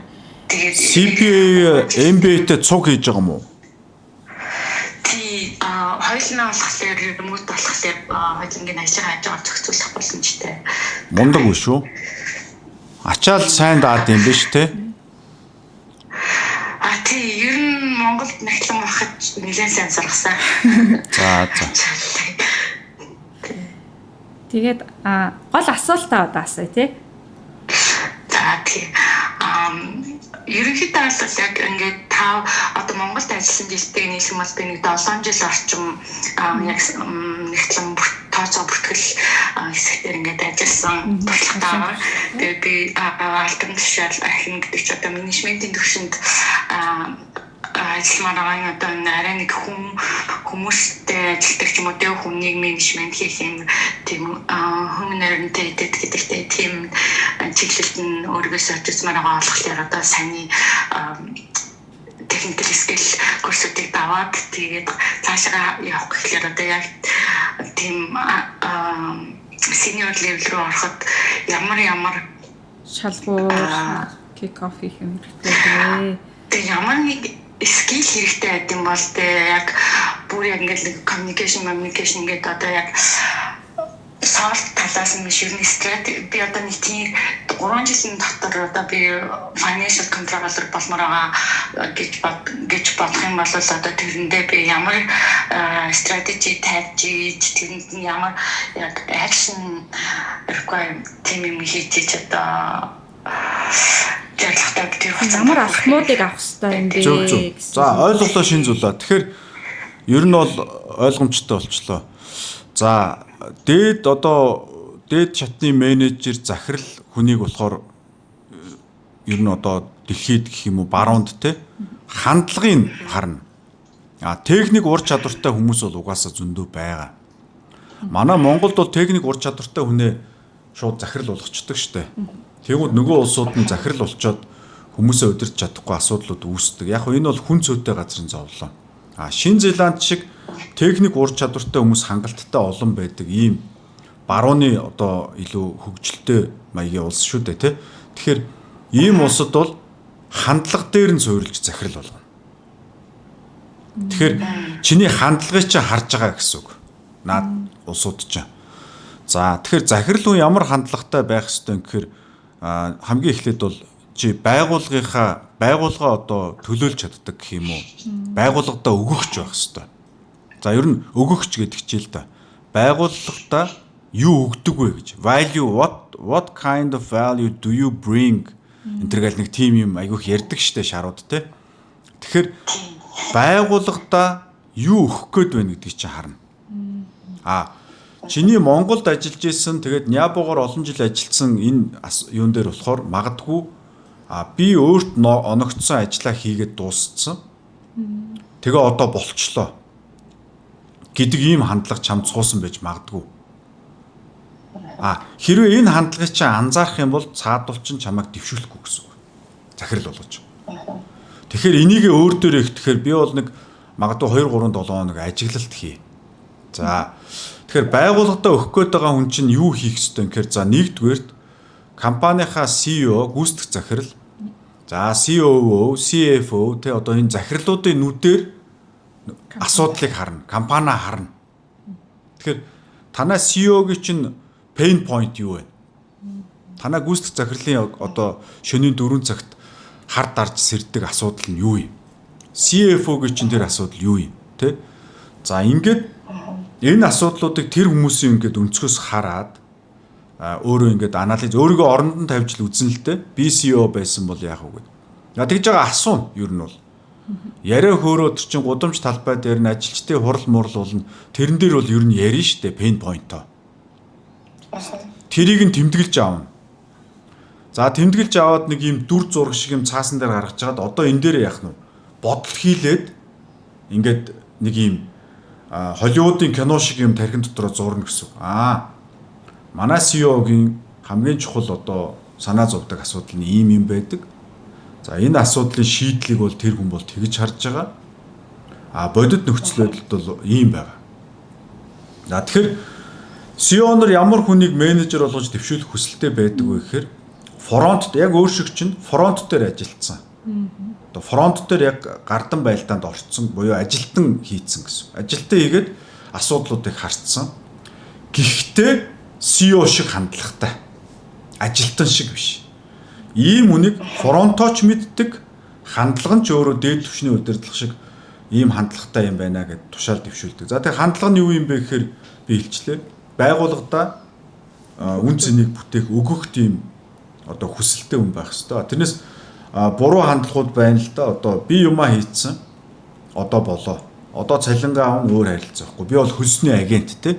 S3: Тэгээд
S2: CPA MBA-тэй цуг хийж байгаа юм уу?
S3: хоёулаа болохоор remote болохоор хоёулангийн ажил хийж байгаа зохицуулах боломжтой.
S2: Мундаг үү шүү. Ачаал сайн даад юм биш те?
S3: Ер нь Монголд нэгтлэн байхад нэлээд сайн сургасан.
S2: За.
S1: Тэгээд гол асуултаа одоо асууя тий.
S3: Ерөнхийдөө бол яг ингээд одоо Монголд ажилласан жилтэй нийлэх бол би нэг 7 жил орчим яг нэгтлэн тооцоо бүртгэл хэсгээр ингээд ажилласан туршлагатай. Тэгээд би албан тушаал архин гэдэг чинь одоо менежментийн төвшөнд ажилламаар байгаа одоо арай нэг хүмүүстэй ажилтдаг ч юм уу тэг хүнийг менежмент хийх юм тийм хүн нэрнтэй гэдэгтэй тийм чиглэлд нь өөргөөсөө ажилламаар байгаа болохоор одоо саний техникэл скил курсуудыг даваад тэгээд цаашаа явах гэхлээр одоо яг тийм senior level руу ороход ямар
S1: шалгуур kick off хийх юм хэрэгтэй.
S3: Тэгээд ямар нэг скил хэрэгтэй байт юм бол яг бүр яг ингээд communication ингээд одоо яг софт талаас нь биш юм стратеги би одоо нэг тийм 3 жилийн дотор одоо би financial controller болмоор байгаа гэж бодох юм бол одоо тэрэндээ би ямар стратеги тавьж тэрэнд нь ямар яг action requirement тийм юм хийж одоо
S1: ямар алхмуудыг авах хэрэгтэй юм бэ?
S2: Зөв. За ойлголоо шин зүйлаа. Тэгэхээр ер нь бол ойлгомжтой болчлоо. За дээд шатны менежер захирал хүнийг болохоор ер нь одоо дэлхийд гэх юм уу баруунд те хандлагын харна. Техник ур чадвартай хүмүүс бол угаасаа зөндөө байгаа. Манай Монголд бол техник ур чадвартай хүнээ шууд захирал болгочдөг штэ. Тэгвэл нөгөө улсууд нь захирал болчоод хүмүүсээ удирдах чадахгүй асуудлууд үүсдэг. Яг энэ бол хүн цөөтэй газрын зовлон. Шинэ Зеланд шиг техник ур чадвартай хүмүүс хангалттай олон байдаг ийм барууны одоо илүү хөгжилтэй маягийн улс шүү дээ тий. Тэгэхээр ийм улсад бол хандлага дээр нь суурилж захирал болгоно. Тэгэхээр чиний хандлагыг чинь харж байгаа гэсэн үг. Наад улсууд чинь. За тэгэхээр захирал хүн ямар хандлагатай байх ёстой юм гэхээр хамгийн эхлээд бол чи байгууллага одоо төлөөлж чаддаг гэх юм уу? Байгууллагадаа өгөгч байх ёстой. За ер нь өгөгч гэдэг чийл да. Байгууллагадаа юу өгдөг вэ гэж. Value what kind of value do you bring? Энтергээл нэг тим юм айгүйх ярьдаг штэ шарууд те. Тэгэхээр байгууллагадаа юу өгөх гээд байна гэдгийг чи харна. Чиний Монголд ажиллаж исэн тэгээд Нябогоор олон жил ажилласан энэ юун дээр болохоор магадгүй би өөрт оногдсон ажлаа хийгээд дууссан. Тэгээ одоо болчлоо гэдэг ийм хандлага чамд суусан байж магадгүй. Хэрвээ энэ хандлагыг чи анзаарах юм бол цаадуул чин чамайг дэвшүүлэхгүй гэсэн үг. Захирал болгож. Тэгэхээр энийг өөр дээр ихтэхээр би бол нэг магадгүй 2-3-7 хоног ажиглалт хий. За тэгэхээр байгууллагадаа өгөх гээд байгаа хүн чинь юу хийх ёстой юм гэхээр за нэгдүгээрт компанийнхаа CEO гүйцэтгэх захирал за COO, CFO тэ одоо энэ захирлуудын нүдээр асуудлыг харна, компани харна. Тэгэхээр танай CEO-гийн чинь pain point юу вэ? Танай гүйцэтгэх захирлын одоо шөнийн 4 цагт хар дарж сэрдэг асуудал нь юу юм? CFO-гийн чинь тэр асуудал юу юм? Тэ? За ингээд энэ асуудлуудыг тэр хүмүүсийн ингээд өнцгөөс хараад өөрөө ингээд анализ өөрийгөө оронд нь тавьж л үзэн л дээ. Би CEO байсан бол яах вэ гэдэг. Тэгж байгаа асуун ер нь бол. Яриа хөөрөө тэр чин гудамж талбай дээр нь ажилчдын хурал мурал болно. Тэрэн дээр бол ер нь ярина штэ pain point-оо. Тэрийг нь тэмдэглэж аавна. За тэмдэглэж аваад нэг юм дүр зураг шиг юм цаасан дээр гаргаж чаад одоо энэ дээр яах нь бодол хийлээд ингээд нэг юм Холливуудын кино шиг юм тархин дотроо зурна гэсэн. Манай CEO-гийн хамгийн чухал одоо санаа зовдөг асуудал нь ийм юм байдаг. За энэ асуудлын шийдлийг бол тэр хүн бол тэгж харж байгаа. Бодит нөхцөл байдалд бол ийм байгаа. Тэгэхээр CEO нар ямар хүнийг менежер болгож дэвшүүлэх хүсэлтэй байдаг вэ гэхээр фронт яг өөр шиг чинь фронт дээр ажилласан. Одоо фронт дээр яг гардан байлдаанд орцсон буюу ажилтан хийцэн гэсэн. Ажилтан хийгээд асуудлуудыг харцсан. Гэхдээ CEO шиг хандлагатай. Ажилтан шиг биш. Ийм үнийг фронтооч мэддэг, хандлага нь ч өөрөө дээд түвшний удирдлага шиг ийм хандлагатай юм байна гэд тушаал дэвшүүлдэг. За тэгээ хандлага нь юу юм бэ гэхээр би хэлчлээ. Байгууллагада үн цэнийг бүтээх өгөх тийм одоо хүсэлтэй хүн байх хэвээр. Тэрнээс буруу хандлагууд байна л да. Одоо би юмаа хийцэн. Одоо болоо. Одоо цалингаа авах өөр харилцаахгүй. Би бол хөлсний агент те.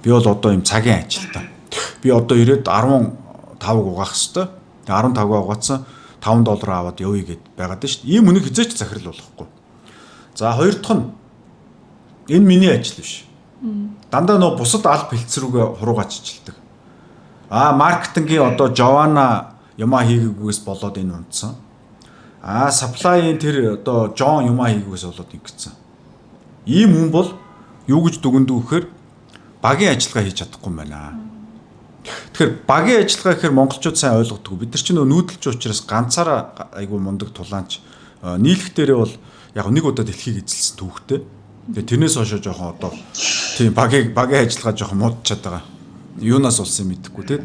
S2: Би бол одоо юм цагийн ажилтан. Би одоо ирээд 15-ыг угаах хэвээр. Тэгээ 15-ыг угаацсан $5 аваад явъя гэд байгаад шүү дээ. Ийм үнэг хизээч захирал болохгүй. За хоёр дахь нь энэ миний ажил биш. Дандаа нөө бусад аль бэлтс рүүгээ хуруугач чилдэг. Маркетингийн одоо Жована юмаа хийгээгүйгээс болоод энэ унтсан. Supply-ийн тэр одоо Жон юмаа хийгээгээс болоод ингэсэн. Ийм хүн бол юу гэж дүгнэдэг вэхээр багийн ажиллагаа хийж чадахгүй юм байна. Тэгэхээр багийн ажиллагаа гэхээр монголчууд сайн ойлгодог. Бид нар ч нүүдэлч учраас ганцаараа айгүй мундаг тулаанч нийлэх дээрээ бол яг нэг удаа дэлхийг эзэлсэн түүхтэй. Тэгээ тэрнээс хойш жоохон одоо тийм багийн ажиллагаа жоохон муудчихад байгаа. Юунаас улсын мэдэхгүй тийм.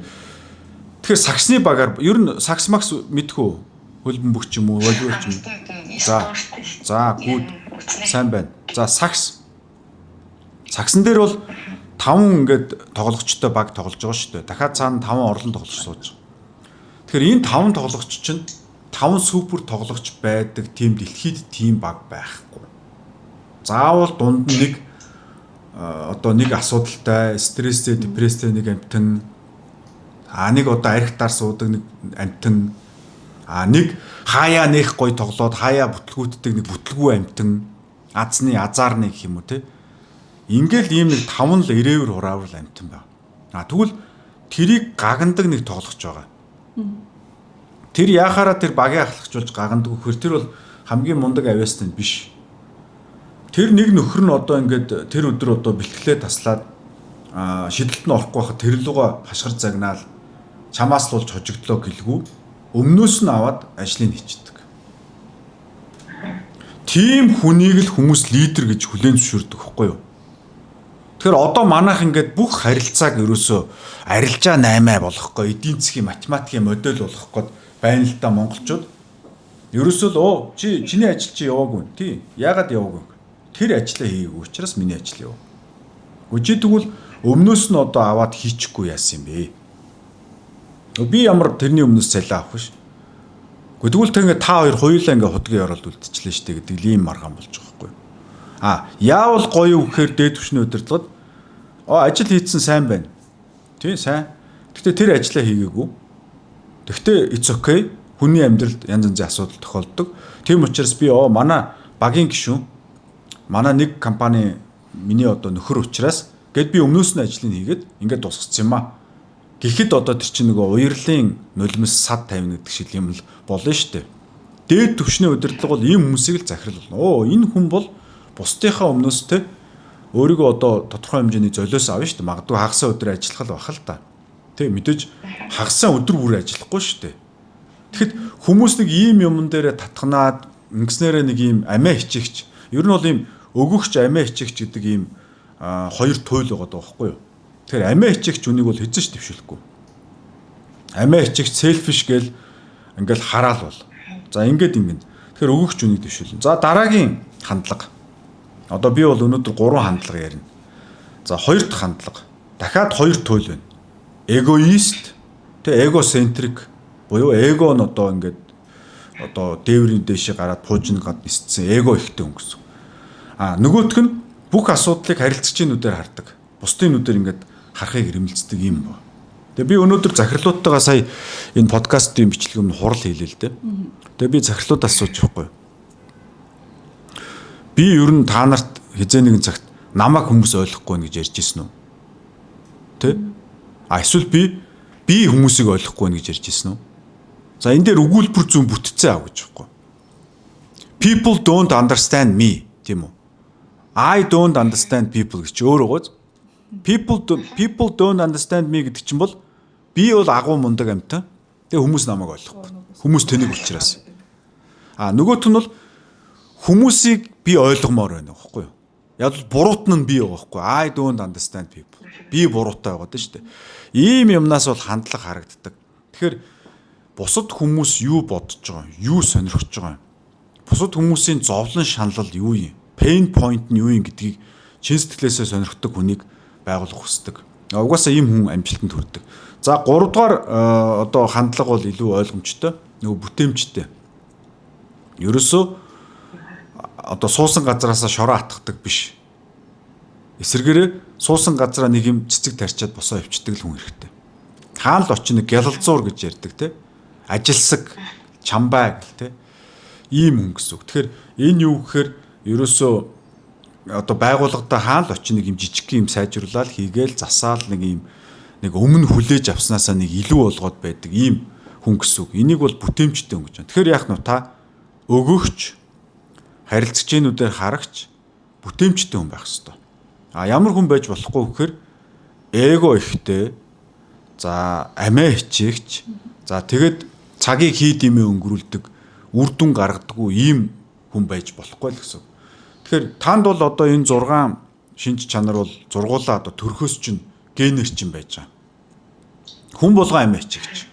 S2: Тэгэхээр саксны багаар ер нь сакс макс мэдхүү хөлбөн бүх юм уу волейбол ч юм. За гүд сайн байна. За саксан дээр бол 5 ингээд тоглогчтой баг тоглож байгаа шүү дээ. Дахиад цаана 5 орлон тоглож сууж байгаа. Тэгэхээр энэ 5 тоглогч чинь 5 супер тоглогч байдаг тийм дэлхийд тийм баг байхгүй. Заавал дунд нь нэг одоо нэг асуудалтай, стресстэй, депресстэй нэг амтэн нэг одоо архитаар суудаг нэг амтэн нэг хаяа нэх гой тоглоод хаяа бүтлгүүтдэг нэг бүтлгүү амтэн азны азар нэг юм уу те. Ингээл ийм нэг 5 л ирээвэр хураавал амтан байна. Тэгвэл тэрийг гагнадаг нэг тоглогч байгаа. Тэр яхаараа тэр багийн ахлагчулж гагнадаг вөхөр тэр бол хамгийн мундаг авиастай биш. Тэр нэг нөхөр нь одоо ингээд тэр өдөр одоо бэлтгэлээ таслаад шидэлт нь орохгүй байхад тэр луга хашгир загнаал чамаас л болж хожигдлоо гэлгүй өмнөөс нь аваад ажлыг хийчихдэг. Тийм хүнийг л хүмүүс лидер гэж хүлээн зөвшөөрдөг хэвгүй юу? Тэгэхээр одоо манайх ингээд бүх харилцааг ерөөсөө арилжаа 8 болохгүй эдийн засгийн математикийн модель болгох гээд байна л да монголчууд. Ерөөсөө л чиний ажил чи яваагүй. Тий. Яагаад яваагүй? Тэр ажлаа хийгээгүй учраас миний ажил яв. Үгүй тэгвэл өмнөөс нь одоо аваад хийчихгүй яасан юм бэ? Би ямар тэрний өмнөөс цалиа авах биш. Үгүй тэгвэл та ингээд та хоёр хоёулаа ингээд худгийн оролд үлдчихлээ штэ гэдэг ийм маргаан болж байгаа байхгүй. Яавал гоё вэхээр дээд түвшний удирдлагад ажил хийцэн сайн байна. Тийм сайн. Гэхдээ тэр ажлаа хийгээгүй. Гэхдээ it's okay. Хүний амьдралд янз янзын асуудал тохиолддог. Тийм учраас би манай багийн гишүүн манай нэг компани миний одоо нөхөр учраас гээд би өмнөөс нь ажлыг хийгээд ингээд тусгацсан юм аа. Гэхдээ одоо тэр чинь нөгөө уярлын нулимс сад тавина гэдэг шиг юм л болно шүү дээ. Дээд түвшний удирдлага бол ийм хүмүүсийг л захирал болно. Энэ хүн бол бусдынхаа өмнөөс те өөрийгөө одоо тодорхой хэмжээний золиос авна шүү дээ. Магадгүй хагасаа өдөр ажиллах л бах л та. Тэ мэдээж хагасаа өдөр бүр ажиллахгүй шүү дээ. Тэгэхэд хүмүүс нэг ийм юмн дээр татхнаад ингэснээрээ нэг ийм амиа хичээгч. Ер нь бол ийм өгөгч амиа хичээгч гэдэг ийм хоёр туйл байгаа байхгүй юу? Тэгэхээр амиа хичээгч үнийг бол хэзээ ч дэвшүүлэхгүй. Амиа хичээгч selfish гэл ингээл хараал бол. За ингээд ингэн. Тэгэхээр өгөгч үнийг дэвшүүлнэ. За дараагийн хандлага. Одоо би бол өнөөдөр 3 хандлага ярина. За хоёр дахь хандлага. Дахиад хоёр туйл байна. Эгоист, тэ эгоцентрик буюу эго нь одоо ингээд одоо дээврийн дэшээ гараад пуужин гад нисцсэн эго ихтэй хүн гэсэн. Нөгөөх нь бүх асуудлыг харилцагчийн нүдээр хардаг. Бусдын нүдээр ингээд харахыг эрмэлздэг юм байна. Тэгээ би өнөөдөр захирлуудтайгаа сая энэ подкастын бичлэг өмнө хурал хийлээ л дээ. Тэгээ би захирлуудаас асууж байхгүй. Би ер нь та нарт хизээ нэгэн цагт намайг хүмүүс ойлгохгүй нэ гэж ярьж ирсэн үү? Тэ? Эсвэл би хүмүүсийг ойлгохгүй нэ гэж ярьж ирсэн үү? За энэ дээр өгүүлбэр зүүн бүтцээ ав гэж байхгүй. People don't understand me, тийм үү? I don't understand people гэж өөр өгөөз. People don't understand me гэдэг чинь бол би бол агуу мундаг амьтан. Тэгээ хүмүүс намайг ойлгохгүй. Хүмүүс тэнийг учраас. Нөгөөх нь бол хүмүүсийг би ойлгомоор байна гэхгүй юу? Яг л буруутан нь би байгаа гэхгүй. I don't understand people. Би буруутай байгаа дээ шүү дээ. Ийм юмнаас бол хандлага харагддаг. Тэгэхээр бусад хүмүүс юу бодож байгаа юм? Юу сонирхож байгаа юм? Бусад хүмүүсийн зовлон шанал юу юм? Pain point нь юу юм гэдгийг чин сэтгэлээсээ сонирхдаг хүнийг байгуулах хүсдэг. Угаасаа ийм хүн амжилтанд хүрдэг. За 3 дугаар одоо хандлага бол илүү ойлгомжтой. Нөгөө бүтээмжтэй. Ерөөсөө одоо суусан газараасаа шороо атгадаг биш. Эсвэргээрээ суусан газараа нэг юм цэцэг тарчаад босоо өвчдөг л хүн хэрэгтэй. Хаан л очно гялалзуур гэж ярьдаг те. Ажилсаг, чамбай гэл те. Ийм хүн гэсэн үг. Тэгэхээр энэ юу гэхээр ерөөсөө одоо байгууллагада хаал очиж нэг юм жижиг юм сайжруулаад хийгээл засаал нэг өмнө хүлээж авснаасаа нэг илүү болгоод байдаг ийм хүн гэсэн үг. Энийг бол бүтээмжтэй хүн гэж байна. Тэгэхээр яах нь та өгөгч харилцагчнуудаар харагч бүтээмжтэй хүн байх хэрэгтэй. Ямар хүн байж болохгүй гэхээр эго ихтэй, за амиа хичээгч, за тэгэд цагийг хий димээ өнгөрүүлдэг, үр дүн гаргадаггүй ийм хүн байж болохгүй л гэсэн. Тэгэхээр танд бол одоо энэ 6 шинж чанар бол зургуулаа одоо төрхөөс чинь генер чинь байж байгаа. Хүн болгон амиа хичээгч.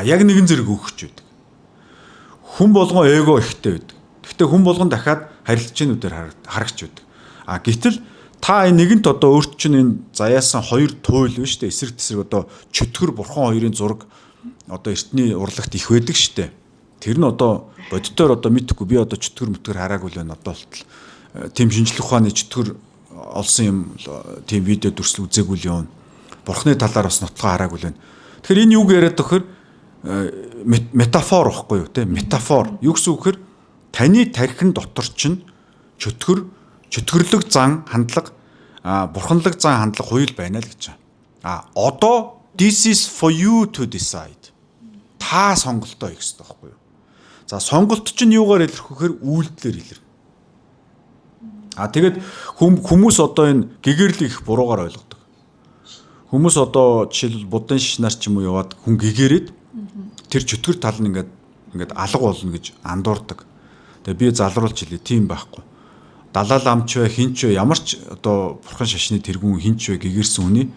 S2: Яг нэгэн зэрэг өгч байдаг. Хүн болгон эго ихтэй байдаг. Гэхдээ хүн болгон дахиад харилцагчнуудаар харагч байдаг. Гэтэл та энэ нэгэнт одоо өөрт чинь энэ заяасан хоёр туйл биш үү? Эсрэг тесрэг одоо чөтгөр бурхан хоёрын зураг одоо эртний урлагт их байдаг штэ. Тэр нь одоо боддоор одоо мэдхгүй би одоо чөтгөр хараагүй л байна одоо болтол. Тим шинжлэх ухааны чөтгөр олсон юм тийм видео дүрслэл үзээгүй л юм. Бурхны талаар бас нотлохоо хараагүй л байна. Тэгэхээр энэ юуг яриад өгөхөр метафор واخгүй юу те метафор юу гэсэн үг гэхээр таны тархин дотор чинь чөтгөрлөг зан хандлага бурханлаг зан хандлага хоёул байна л гэж байна. Одоо this is for you to decide. Та сонголтоо хийх хэрэгтэй байхгүй юу? За сонголт чинь юугаар илэрхэх вэхээр үйлдэлээр илэрнэ. Тэгээд хүмүүс одоо энэ гэгэрлийг их буруугаар ойлгодог. Хүмүүс одоо жишээлбэл будын шишнаар ч юм уу яваад хүн гэгэрээд тэр чөтгөр тал нь ингээд алга болно гэж андуурдаг. Тэгээ би залруулж хэлээ тийм байхгүй. Далаа ламч вэ хинч вэ ямар ч одоо бурхан шашны тэргүүн хинч вэ гэгэрсэн хүний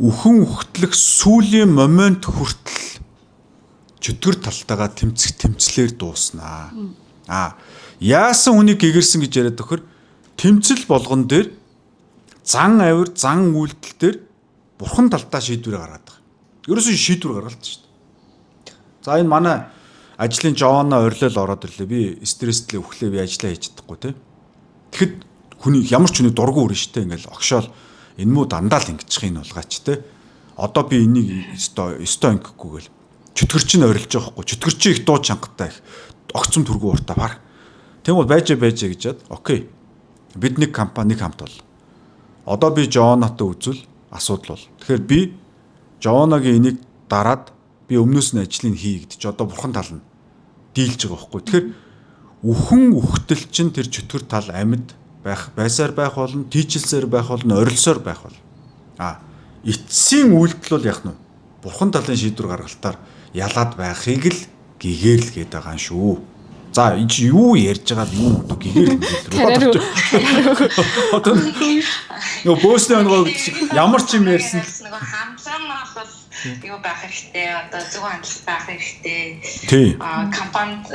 S2: үхэн үхтлэх сүүлийн момент хүртэл чөтгөр талтайгаа тэмцлэр дууснаа. Яасан хүнийг гэгэрсэн гэж яриад өгөхөр тэмцэл болгон дээр зан авир зан үйлдэл дээр бурхан талтаа шийдвэр гаргаад байгаа. Ерөөсөө шийдвэр гаргалт шүү дээ. За энэ манай ажлын жовоно орилол ороод ирлээ. Би стресстэй өглөө би ажиллаа хийж чадахгүй те. Тэгэхэд хүний ямар ч хүний дургу өрнө штэ ингээл огшоол энэ муу дандаа л ингэчих юм болгаач те. Одоо би энийг өстой ингэхгүйгээл чөтгөр чинь орилж байгаа хгүй. Чөтгөр чинь их дуу чангатай их огцом төргөө уртаа бар. Тэгвэл байж гэжээд окей. Бид нэг компани хамт бол. Одоо би жовонотой үзвэл асуудал бол. Тэгэхээр би жовоногийн энийг дараад би өмнөөс нь ажлыг хий гэдэг чи одоо бурхан тал нь дийлж байгаа байхгүй. Тэгэхээр үхэн үхтэл чинь тэр чөтгөр тал амьд байсаар байх болно, тийчилсээр байх болно, орилсоор байх болно. Эцсийн үйлдэл бол яг нь бурхан талын шийдвэр гаргалтаар ялаад байхыг л гэгэрл гээд байгаа юм шүү. За энэ чи юу ярьж байгаа юм одоо гэгэрл рүү. Одоо нөө бөөсний өнгөө ямар ч юм ярьсан.
S3: Нөгөө хамсаанаас бол юу байх хэрэгтэй одоо зөв хандлага байх хэрэгтэй.
S2: Тийм.
S3: Компанид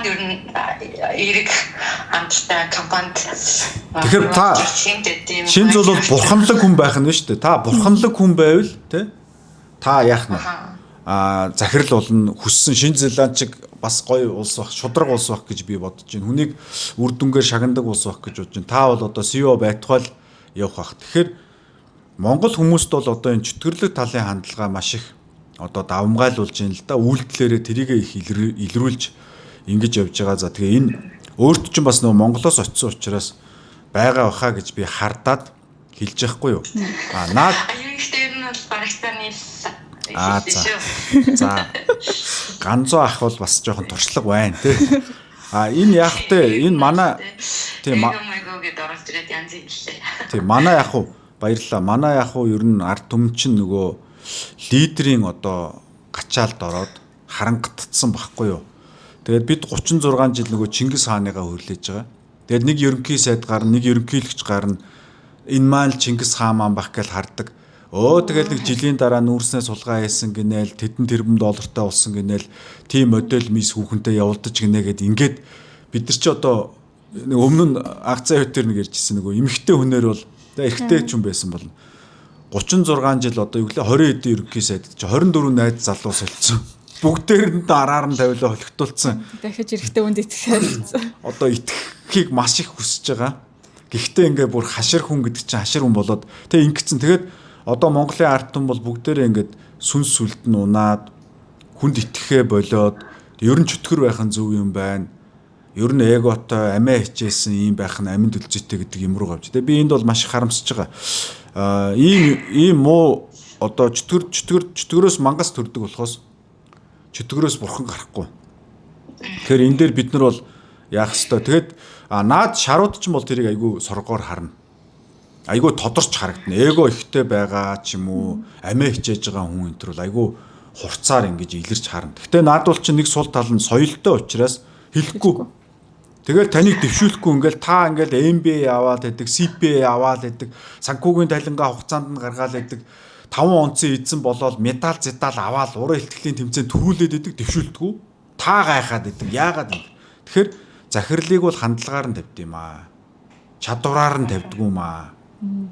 S3: ер нь эрэг хандлагатай компанид
S2: тэгэхээр та шинэ зүйл бол бурханлаг хүн байх нь шүү дээ. Та бурханлаг хүн байвал тий та яах нь захирал болно хүссэн Шинэ Зеланд чиг бас гоё улс байх шудраг улс байх гэж би бодож байна. Хүнийг үр дүнгээр шагнадаг улс байх гэж бодож байна. Та бол одоо CEO байтугай явах бах. Тэгэхээр Монгол хүмүүст бол одоо энэ чөтгөрлөг талын хандлага маш их одоо давмгайлуулж байна л да. Үйлдэлээрээ тэрийг их илрүүлж ингэж явж байгаа. За тэгээ энэ өөрт чинь бас нөгөө Монголоос очисон учраас байгаа баха гэж би хардаад хэлж яахгүй юу. Наад
S3: аюултай нь бол барагтааны
S2: за ганцоо ах бол бас жоохон туршлага байна тий. Энэ яах вэ? Энэ манай тийм манай яах вэ? Баярлалаа. Манай яах вэ? Ер нь ард түмэн чинь нөгөө лидерийн одоо гачаалд ороод харангатцсан байхгүй юу? Тэгээд бид 36 жил нөгөө Чингис хааныгаа хөрлөж байгаа. Тэгээд нэг ерөнхий сайд гарна, нэг ерөнхийлөгч гарна. Энэ маань Чингис хаан маань байх гэж хардаг. Тэгэл нэг жилийн дараа нүүрснээ сулгаа хийсэн гинээл тэдэн тэрбум доллартай болсон гинээл тийм модель мис хүүхэнтэй явуулдаж гинэ гэд ингээд бид нар ч одоо өмнө нь акцаа хөтөр нэг ярьжсэн нөгөө эмэгтэй хүнээр бол эрэгтэй ч юм байсан болно. 36 жил одоо юу гэлээ 20 эдийн ерөнхий сайд чи 24 найз залуу солилцсон. Бүгдээр нь дараар нь тавилаа холигтуулсан.
S1: Дахиж эрэгтэй хүнд итгэхээ.
S2: Одоо итгэхийг маш их хүсэж байгаа. Гэхдээ ингээ бүр хашир хүн гэдэг чинь хашир хүн болоод тэг ингэсэн. Тэгээд одоо Монголын ард түмэн бол бүгдээрээ ингээд сүнс сүлд нь унаад хүнд итгэхээ болоод ер нь чөтгөр байх нь зөв юм байна. ер нь эготой амиа хичээсэн юм байх нь аминд үлзээтэй гэдэг юм руу гавж. Тэгээ би энд бол маш их харамсаж байгаа. Ийм муу одоо чөтгөрөөс мангас төрдөг болохоос чөтгөрөөс бурхан гарахгүй. Тэгэхээр энэ дээр бид нар бол яах ёстой. Тэгээд наад шарууд ч юм бол тэрийг айгүй соргоор харна. Айгүй тодорч харагдана. Эго ихтэй байгаа ч юм уу, амиа хичээж байгаа хүн энэ төр бол айгүй хурцаар ингэж илэрч харна. Гэхдээ наад бол чинь нэг сул тал нь соёлтой учраас хэлэхгүй. Тэгээд таныг дэвшүүлэхгүй ингээл та ингээл MBA аваад байдаг, CPA аваад байдаг, санхүүгийн талингаа хугацаанд нь гаргаал байдаг. 5 онцын эзэн болоод медаль зэдал аваад уран ихтгэлийн тэмцээнд төрүүлээд байдаг дэвшүүлдэггүй. Та гайхаад байдаг. Яагаад юм? Тэгэхээр захирлыг бол хандлагаар нь тавьд юм аа. Чадвараар нь тавьдгүй юм аа.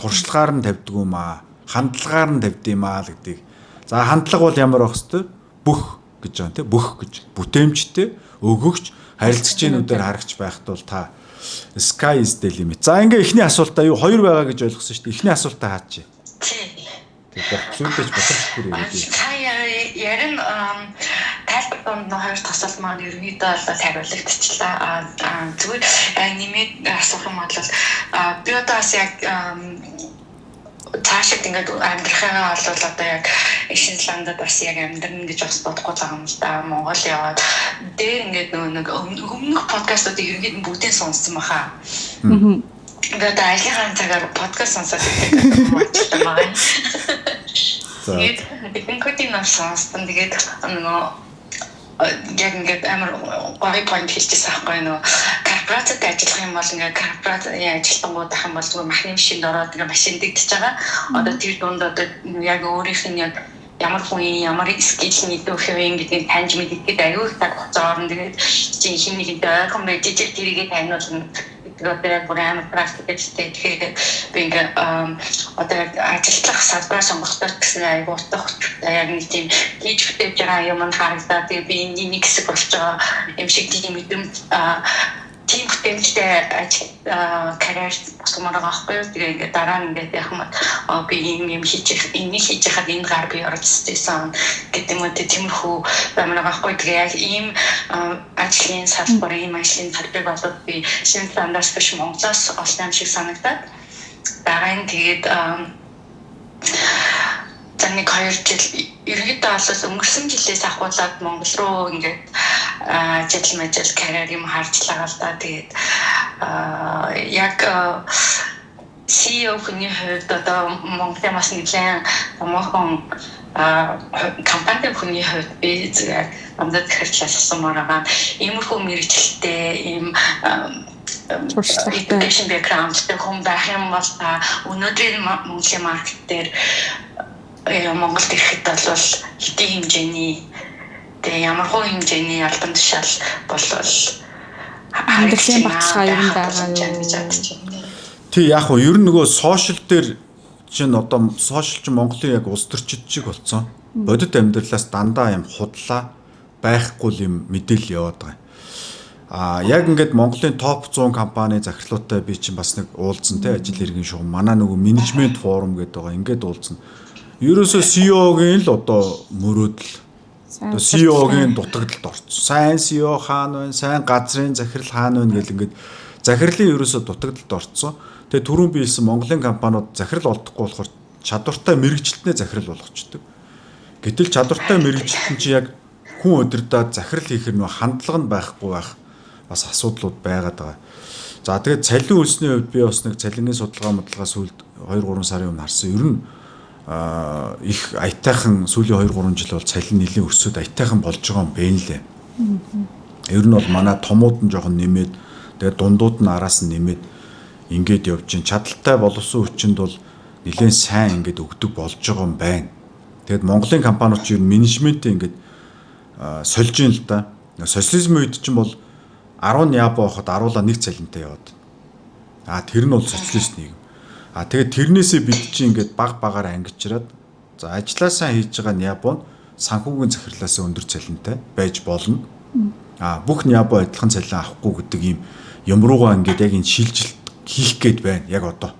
S2: Туршлагаар нь тавьдгүй юм аа. Хандлагаар нь тавьд юм аа л гэдэг. За хандлага бол ямар байх хэвээр бүх гэж байна те бүх гэж. Бүтээмжтэй, өгөгч, харилцагчнуудаар харагч байхад бол та sky is the limit. За ингээ эхний асуултаа юу 2 байгаа гэж ойлгосон шүү дээ. Эхний асуултаа хаач. Тэгэхээр зүйлдэж боломжгүй юм.
S3: Ярин тайлбар хоёр тасалт маань ерөнхийдөө бол хариулагдчихлаа. Зүгээр нэмээд асуух юм бол би одоо бас яг цаашид ингээд амьдрахаа бол одоо яг Шинзландд бас яг амьдрна гэж бас бодохгүй байгаа юм л да. Монгол яваад дээр ингээд нэг өмнөх подкастуудыг ерөнхийдөө бүгдийг сонссон баха. Тэгээд ажлын цагаар подкаст сонсоод байгаа юм. Тэгээд энэ нас сонсон. Тэгээд яг ингээд амар гоё point хэлчихсэн байхгүй нөө корпорацид ажиллах юм бол ингээд корпорацийн ажилтнууд ах юм бол зүгээр махны машинд ороод ингээд машин дэгдэж байгаа. Одоо тэр дунд одоо яг өөрийнх нь яг ямар хүн ямар скил нийтөх юм гэдгийг таньж мэдгээд аюул таг хугацаа орно. Тэгээд чи хин нэг ойрхон байж тэрийгээ таниулна. Тэгээд бүр амар практик гэжтэй тэгэхээр би ингээд одоо ажиллах салбараа сонгохдоо гэсэн аюул утга яг нэг тийм хийж бүтээж байгаа юм харагдаад тэгээд би энэ нэг хэсэг болж байгаа юм шиг тийм мэдрэмж тийм бүтэмжтэй карьер босгомоор байгаа байхгүй юу. Тэгээ ингээд дараа нь ингээд яг би юм хийж хахад энэ гар би орчихсон гэдэг юм уу тиймэрхүү байна байхгүй. Тэгээ яг ийм ажлын салбар ийм ажлын салбарыг болоод би Шинзландаас биш Монголоос олсон юм шиг санагдаад дараа нь тэгээд нэг 2 жил ерөнхийдөө бол өнгөрсөн жилээс ахуулаад Монгол руу ингээд ажил карьер юм харжлаа л да. Тэгээд яг CEO хүний хувьд одоо Монголын бас нэгэн томоохон компани хүний хувьд би зүгээр амдад хэрэглэсэн байгаа. Иймэрхүү мэргэжилтэй ийм туршлагатай background-тэй хүн байх юм бол та өнөөдрийн Монголын маркет дээр Монголд ирэхэд бол хэдийн хэмжээний тэгээ ямар хөө хэмжээний албан тушаал болвол
S1: амьдралын баталгаа ер нь байгаа юу?
S2: Тий яг хөө ер нь нөгөө сошиал дээр чинь одоо сошиал чинь Монголын яг улс төрчид шиг болцсон. Бодит амьдралаас дандаа юм худлаа байхгүй юм мэдээлэл яваад байгаа. Яг ингээд Монголын топ 100 компани захирлуудтай би чинь бас нэг уулзсан те ажил хэргийн шугам манай нөгөө менежмент форум гэдэг байгаа ингээд уулзсан. Ерөөсөө CEO-гийн л одоо мөрөөдөл одоо CEO-гийн дутагдалд орсон. Сайн CEO хаана байна, сайн газрын захирал хаана байна гэл ингээд захирлын ерөөсөө дутагдалд орсон. Тэгээ түрүүн би хэлсэн Монголын компаниуд захирал олдохгүй болохоор чадвартай мэрэгчлэтнээ захирал болгочдөг. Гэтэл чадвартай мэрэгчлэлтэн чи яг хүн удирдаад захирал хийхэр нөө хандлага нь байхгүй байх бас асуудлууд байгаад байгаа. За тэгээд цалин үлсний хувьд би бас нэг цалингийн судалгаа сүүлд 2-3 сарын өмнө харсан. Ер нь их аятайхан сүүлийн 2-3 жил бол цалин нэлийн өсөд аятайхан болж байгаа юм бэ нэлээ. Ер нь бол манай томууд нь жоохон нэмээд тэгээд дундууд нь араас нь нэмээд ингээд явж чинь чадaltaй боловсон хүчинд бол нэлээд сайн ингээд өгдөг болж байгаа юм байна. Тэгээд Монголын компаниуд чинь менежментээ ингээд сольж ийн л да. Социализмын үед чинь бол 10 Япон хот аруулаа нэг цалинтай яваад. Тэр нь бол социалист нийгэм. Тэгээд тэрнээсээ бид чинь ингээд багаар ангижраад за ажиллаа сайн хийж байгаа Япон санхүүгийн захирлаасаа өндөр цалинтай байж болно. Бүх Япон адилхан цалин авахгүй гэдэг юм руугаа ингээд яг энэ шилжилт хийх гээд байна яг одоо.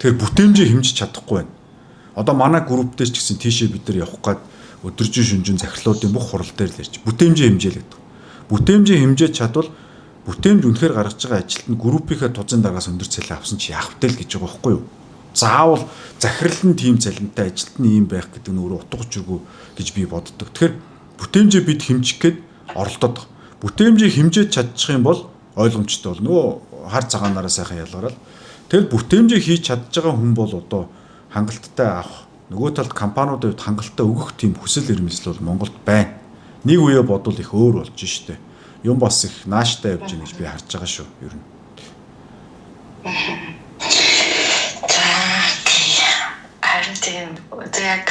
S2: Тэгэхээр бүтээмжээ хэмжиж чадахгүй байна. Одоо манай групп дээр ч гэсэн тийшээ бид нар явах гээд өдөржин шүнжин захирлуудын бүх хурал дээр л ярьж бүтээмжээ хэмжээл гэдэг. Бүтээмжээ хэмжээж чадвал бүтээмж үнэхээр гаргаж байгаа ажилтнаа группийнхаа тузын дараагаас өндөр цалин авсан чи яах вэ гэж байгаа байхгүй юу? Заавал захирал нь тийм цалинтай ажилтны юм байх гэдэг нь өөрөө утга учиргүй гэж би боддог. Тэгэхээр бүтээмжээ бид хэмжих гээд оролдоод байгаа. Бүтээмжийг хэмжиж чадчих юм бол ойлгомжтой бол нөгөө хар цагаанаараа сайхан ялгараад тэгэл бүтээмжийг хийж чадж байгаа хүн бол одоо хангалттай авах. Нөгөө талд компаниудад хангалттай өгөх тийм хүсэл эрмэлзэл бол Монголд байна. Нэг үе бодвол их өөр болж штэ. Юм бас их нааштай явж байна гэж би харж байгаа шүү. Ер нь.
S3: Харин тийм яг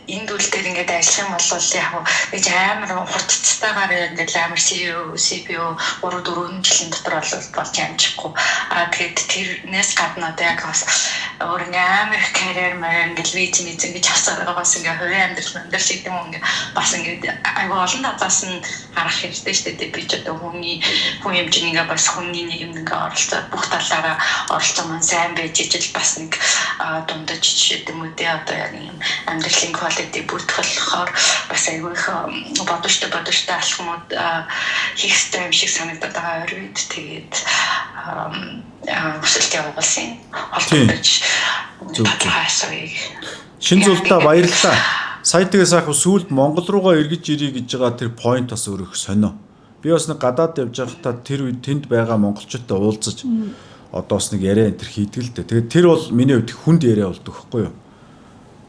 S3: энэ дүл дээр ингээд ажиллах юм бол яг гэж амар хурцтайгаар ингээд амар CEO, CPO 3-4 жилийн дотор болж амжихгүй. Тэгээд тэрнээс гадна одоо яг бас өөр амар их карьер маань ингээд визний ингэж хасаад байгаа бас ингээд хувийн амьдрал шиг юм ингээд бас ингээд айгүй олон надаас нь харах хэрэгтэй шүү дээ. Би ч одоо хүн хэмжээний бас хүний нийгэмд ингээд оролцоод бүх талаараа оролцоо маань сайн байж ижил бас нэг дундаж жишээ юм үү одоо яг юм амьдралын quality бүртгэлээр бас айгүй их бодвоштой алхмууд хийх ёстой юм шиг санагдаад байгаа үед тэгээд хүсэлт явуулсан.
S2: Шинэ зултаа баярлалаа. Сайтгээс ах сүүлд Монгол руугаа эргэж ирье гэж байгаа тэр point бас өөрөх сонио. Би бас нэг гадаад явж байхдаа тэр үед тэнд байгаа монголчуудтай уулзаж одоо бас нэг яриа энэ төр хийдэг л дээ. Тэгээд тэр бол миний хувьд хүнд яриа болдог байхгүй юу?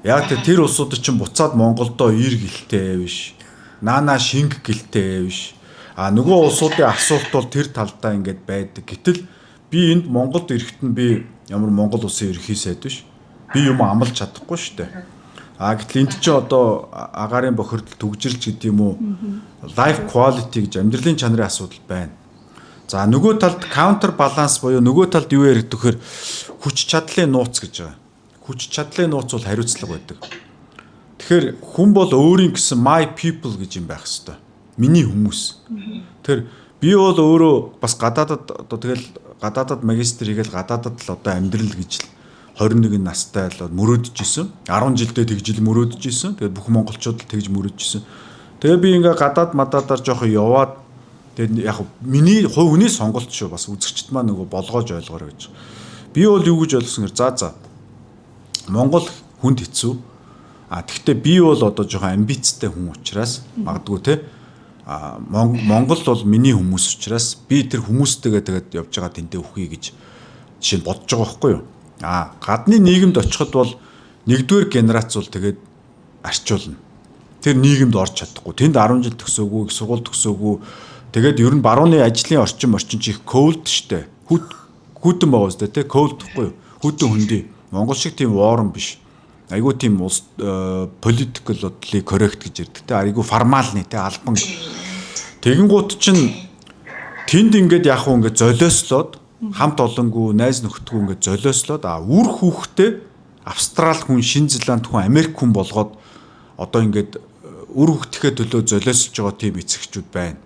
S2: Яг тэр улсууд чинь буцаад Монголдоо ир гэлтэй биш. Наана шинг гэлтэй биш. Нөгөө улсуудын асуулт бол тэр талдаа ингээд байдаг. Гэтэл би энд Монголд ирэхэд нь би ямар Монгол улсын ерөнхий сайд биш. Би юм амлаж чадахгүй шүү дээ. Гэтэл энд чинь одоо агаарын бохирдол төгжирч гэдэг юм уу? Life quality гэж амьдралын чанарын асуудал байна. За нөгөө талд counter balance буюу нөгөө талд юу яриад гэхээр хүч чадлын нууц гэж байгаа. Хүч чадлын нууц бол хариуцлага байдаг. Тэгэхээр хүн бол өөрийн гэсэн my people гэж юм байх хэвээр. Миний хүмүүс. Тэгэхээр би бол өөрөө бас гадаадад одоо тэгэл гадаадад магистр хийгээл гадаадад л одоо амьдрал гэж л 21 настай л мөрөөдөж исэн. 10 жилдээ тэгж мөрөөдөж исэн. Тэгээд бүх монголчууд л тэгж мөрөөдөж исэн. Тэгээ би ингээ гадаад мадаадаар жоохон яваад тэгээд яг миний хувь хүний сонголт шүү бас үзэгчд маань нөгөө болгоож ойлгоорой гэж. Би бол юу гэж ойлгосон гэхээр за Монгол хүнд хэцүү. Тэгвэл би бол одоо жоохон амбицтай хүн учраас магадгүй те Монгол бол миний хүмүүс учраас би тэр хүмүүстэйгээ тэгээд явж байгаа тэнтэй өхье гэж жишээ нь бодож байгаа байхгүй юу? Гадны нийгэмд очиход бол нэгдүгээр генерац бол тэгээд арчуулна. Тэр нийгэмд орж чадахгүй. Тэнд 10 жил төгсөөгүй, их сургууль төгсөөгүй. Тэгээд ер нь барууны ажлын орчин чих cold штэ. Хүйтэн байгаа үстэй те cold гэхгүй юу? Хүйтэн хүндий. Монгол шиг тийм warm биш. Айгуу тийм politically correct гэж ярьдаг те. Айгуу формалны те албан. Тэгэнгუут чинь тэнд ингээд яг уу ингээд золиослоод хамт олонгүй найз нөхдөдгүй ингээд золиослоод үр хүүхдээ Австрал хүн, Шинэ Зеланд хүн, Америк хүн болгоод одоо ингээд үр хүүхдийнхээ төлөө золиосож байгаа тийм эцэгчүүд байна.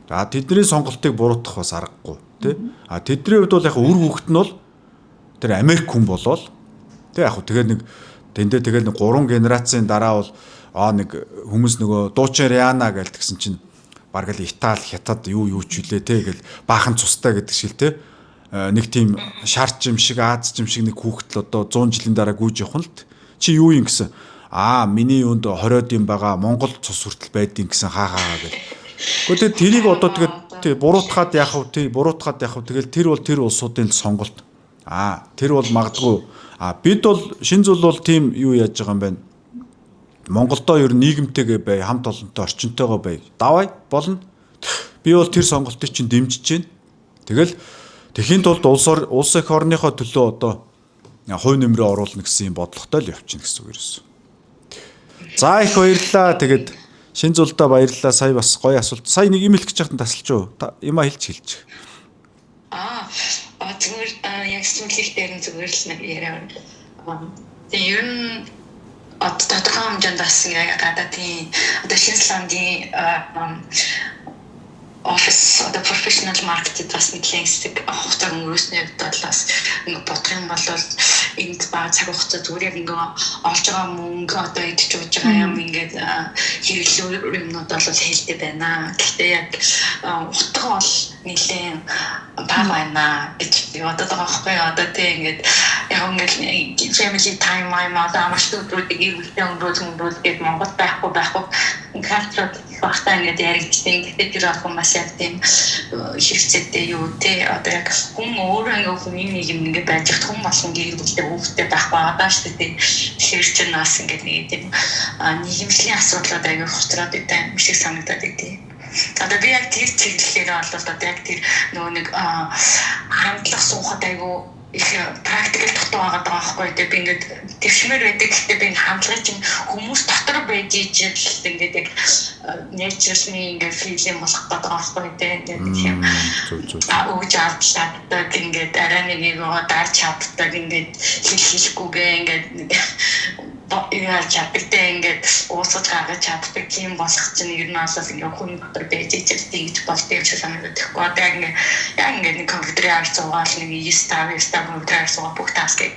S2: Тэдний сонголтыг буруутгах бас аргагүй тий. Тэдний хувьд бол яг үр хүүхд нь бол тэр Америк хүн болоод тий яг тэгээд нэг тэндээ тэгэл нэг 3 генерацийн дараа бол нэг хүмүүс нөгөө дуучин Риана гэлтгсэн чинь бараг л Итали, Хятад юу ч үлээ тий гэл баахан цустай гэдэг шиг тий. Нэг тийм шарч юм шиг Аз юм шиг нэг хүүхдэл одоо 100 жилийн дараа гүйж явах нь л чи юу юм гэсэн миний юунд 20-од юм байгаа Монгол цус хүртэл байдгийн гэсэн хаа гэл. Гэхдээ тэрийг одоо тэгээд буруутгаад яах вэ тий буруутгаад яах вэ тэгэл тэр бол тэр улсуудын сонголт. Тэр бол магадгүй бид бол шинэ зүйл бол тийм юу яаж байгаа юм бэ? Монголдоо ер нь нийгэмтэйгээ бай, хамт олонтой орчинтойгоо бай. Давай болно. Би бол тэр сонголтыг чинь дэмжиж байна. Тэгэл тэхийн тулд улс их орныхоо төлөө одоо хувь нэмрээ оруулна гэсэн юм бодлоготой л явчихна гэсэн үг ерөөс. За их баярлалаа. Тэгээд шинэ зулдаа баярлалаа. Сая бас гоё асуулт. Сая нэг имэйл гэж яхад тасалж юу? Има хэлж.
S3: Зүгээр яг сүнслэх дээр нь зүгээр л нэг яриа. Тэгээ ер нь тодорхой хэмжээнд бас гадаадын одоо Шинэ Зеландын офис одоо professional market бас нэлийн хэсэг хугацаа өнгөрөөсний үед бас нэг бодох юм бол энд баг цаг хугацаа зүгээр яг ингээ олж байгаа мөнгө одоо идэж ууж байгаа юм ингээд хэрэглүүр юмнууд бол хэлдэг байна. Гэхдээ яг утга бол нэлээд бага байна гэж бодод байгаа байхгүй. Одоо тийм ингээд яг ингээд family time одоо маш төвдрүүдийг ирүүлсэн өнгөрүүлсэн гээд Монгол байхгүй калчрууд багтаа ингээд яригдсан. Гэхдээ тэр бол маш яг тийм хэрэгцээтэй юу те одоо яг хүн өөрөө ингээд хүний нэг юм ингээд байж хат хүн болсон гэрүүлдэг хүүхдээ байхгүй одоо шүү дээ. Тэгэхээр ч нас ингээд нэг тийм нийгэмшлийн асуудлууд аягүй хуцраад идэв юм шиг санагдаад идэв. Одоо би яг тэр чиглэлээр бол одоо яг тэр нөгөө нэг хамтлах суухад аягүй их практикл дутуу байгаа байхгүй дээ. Би ингээд төвшмөр байдаг. Гэхдээ би хамтлагын чинь хүмүүс дотор байж ижил ингээд яг naturally ингээд филм болох гэдэг байхгүй дээ. Ингээд юм өгж авчдаг ингээд арай нэг его дарч чаддаг ингээд хэлэхгүйгээ ингээд яа чаптай ингээд уусаж гаргаж чаддаг юм болох чинь ер нь бол ингээд хүн дотор байж ижил гэж болтой юм шиг санагддаг. Одоо ингээд нэг компьютерээр арцуугаал нэг став өдрөөр суугаа бүх таскыг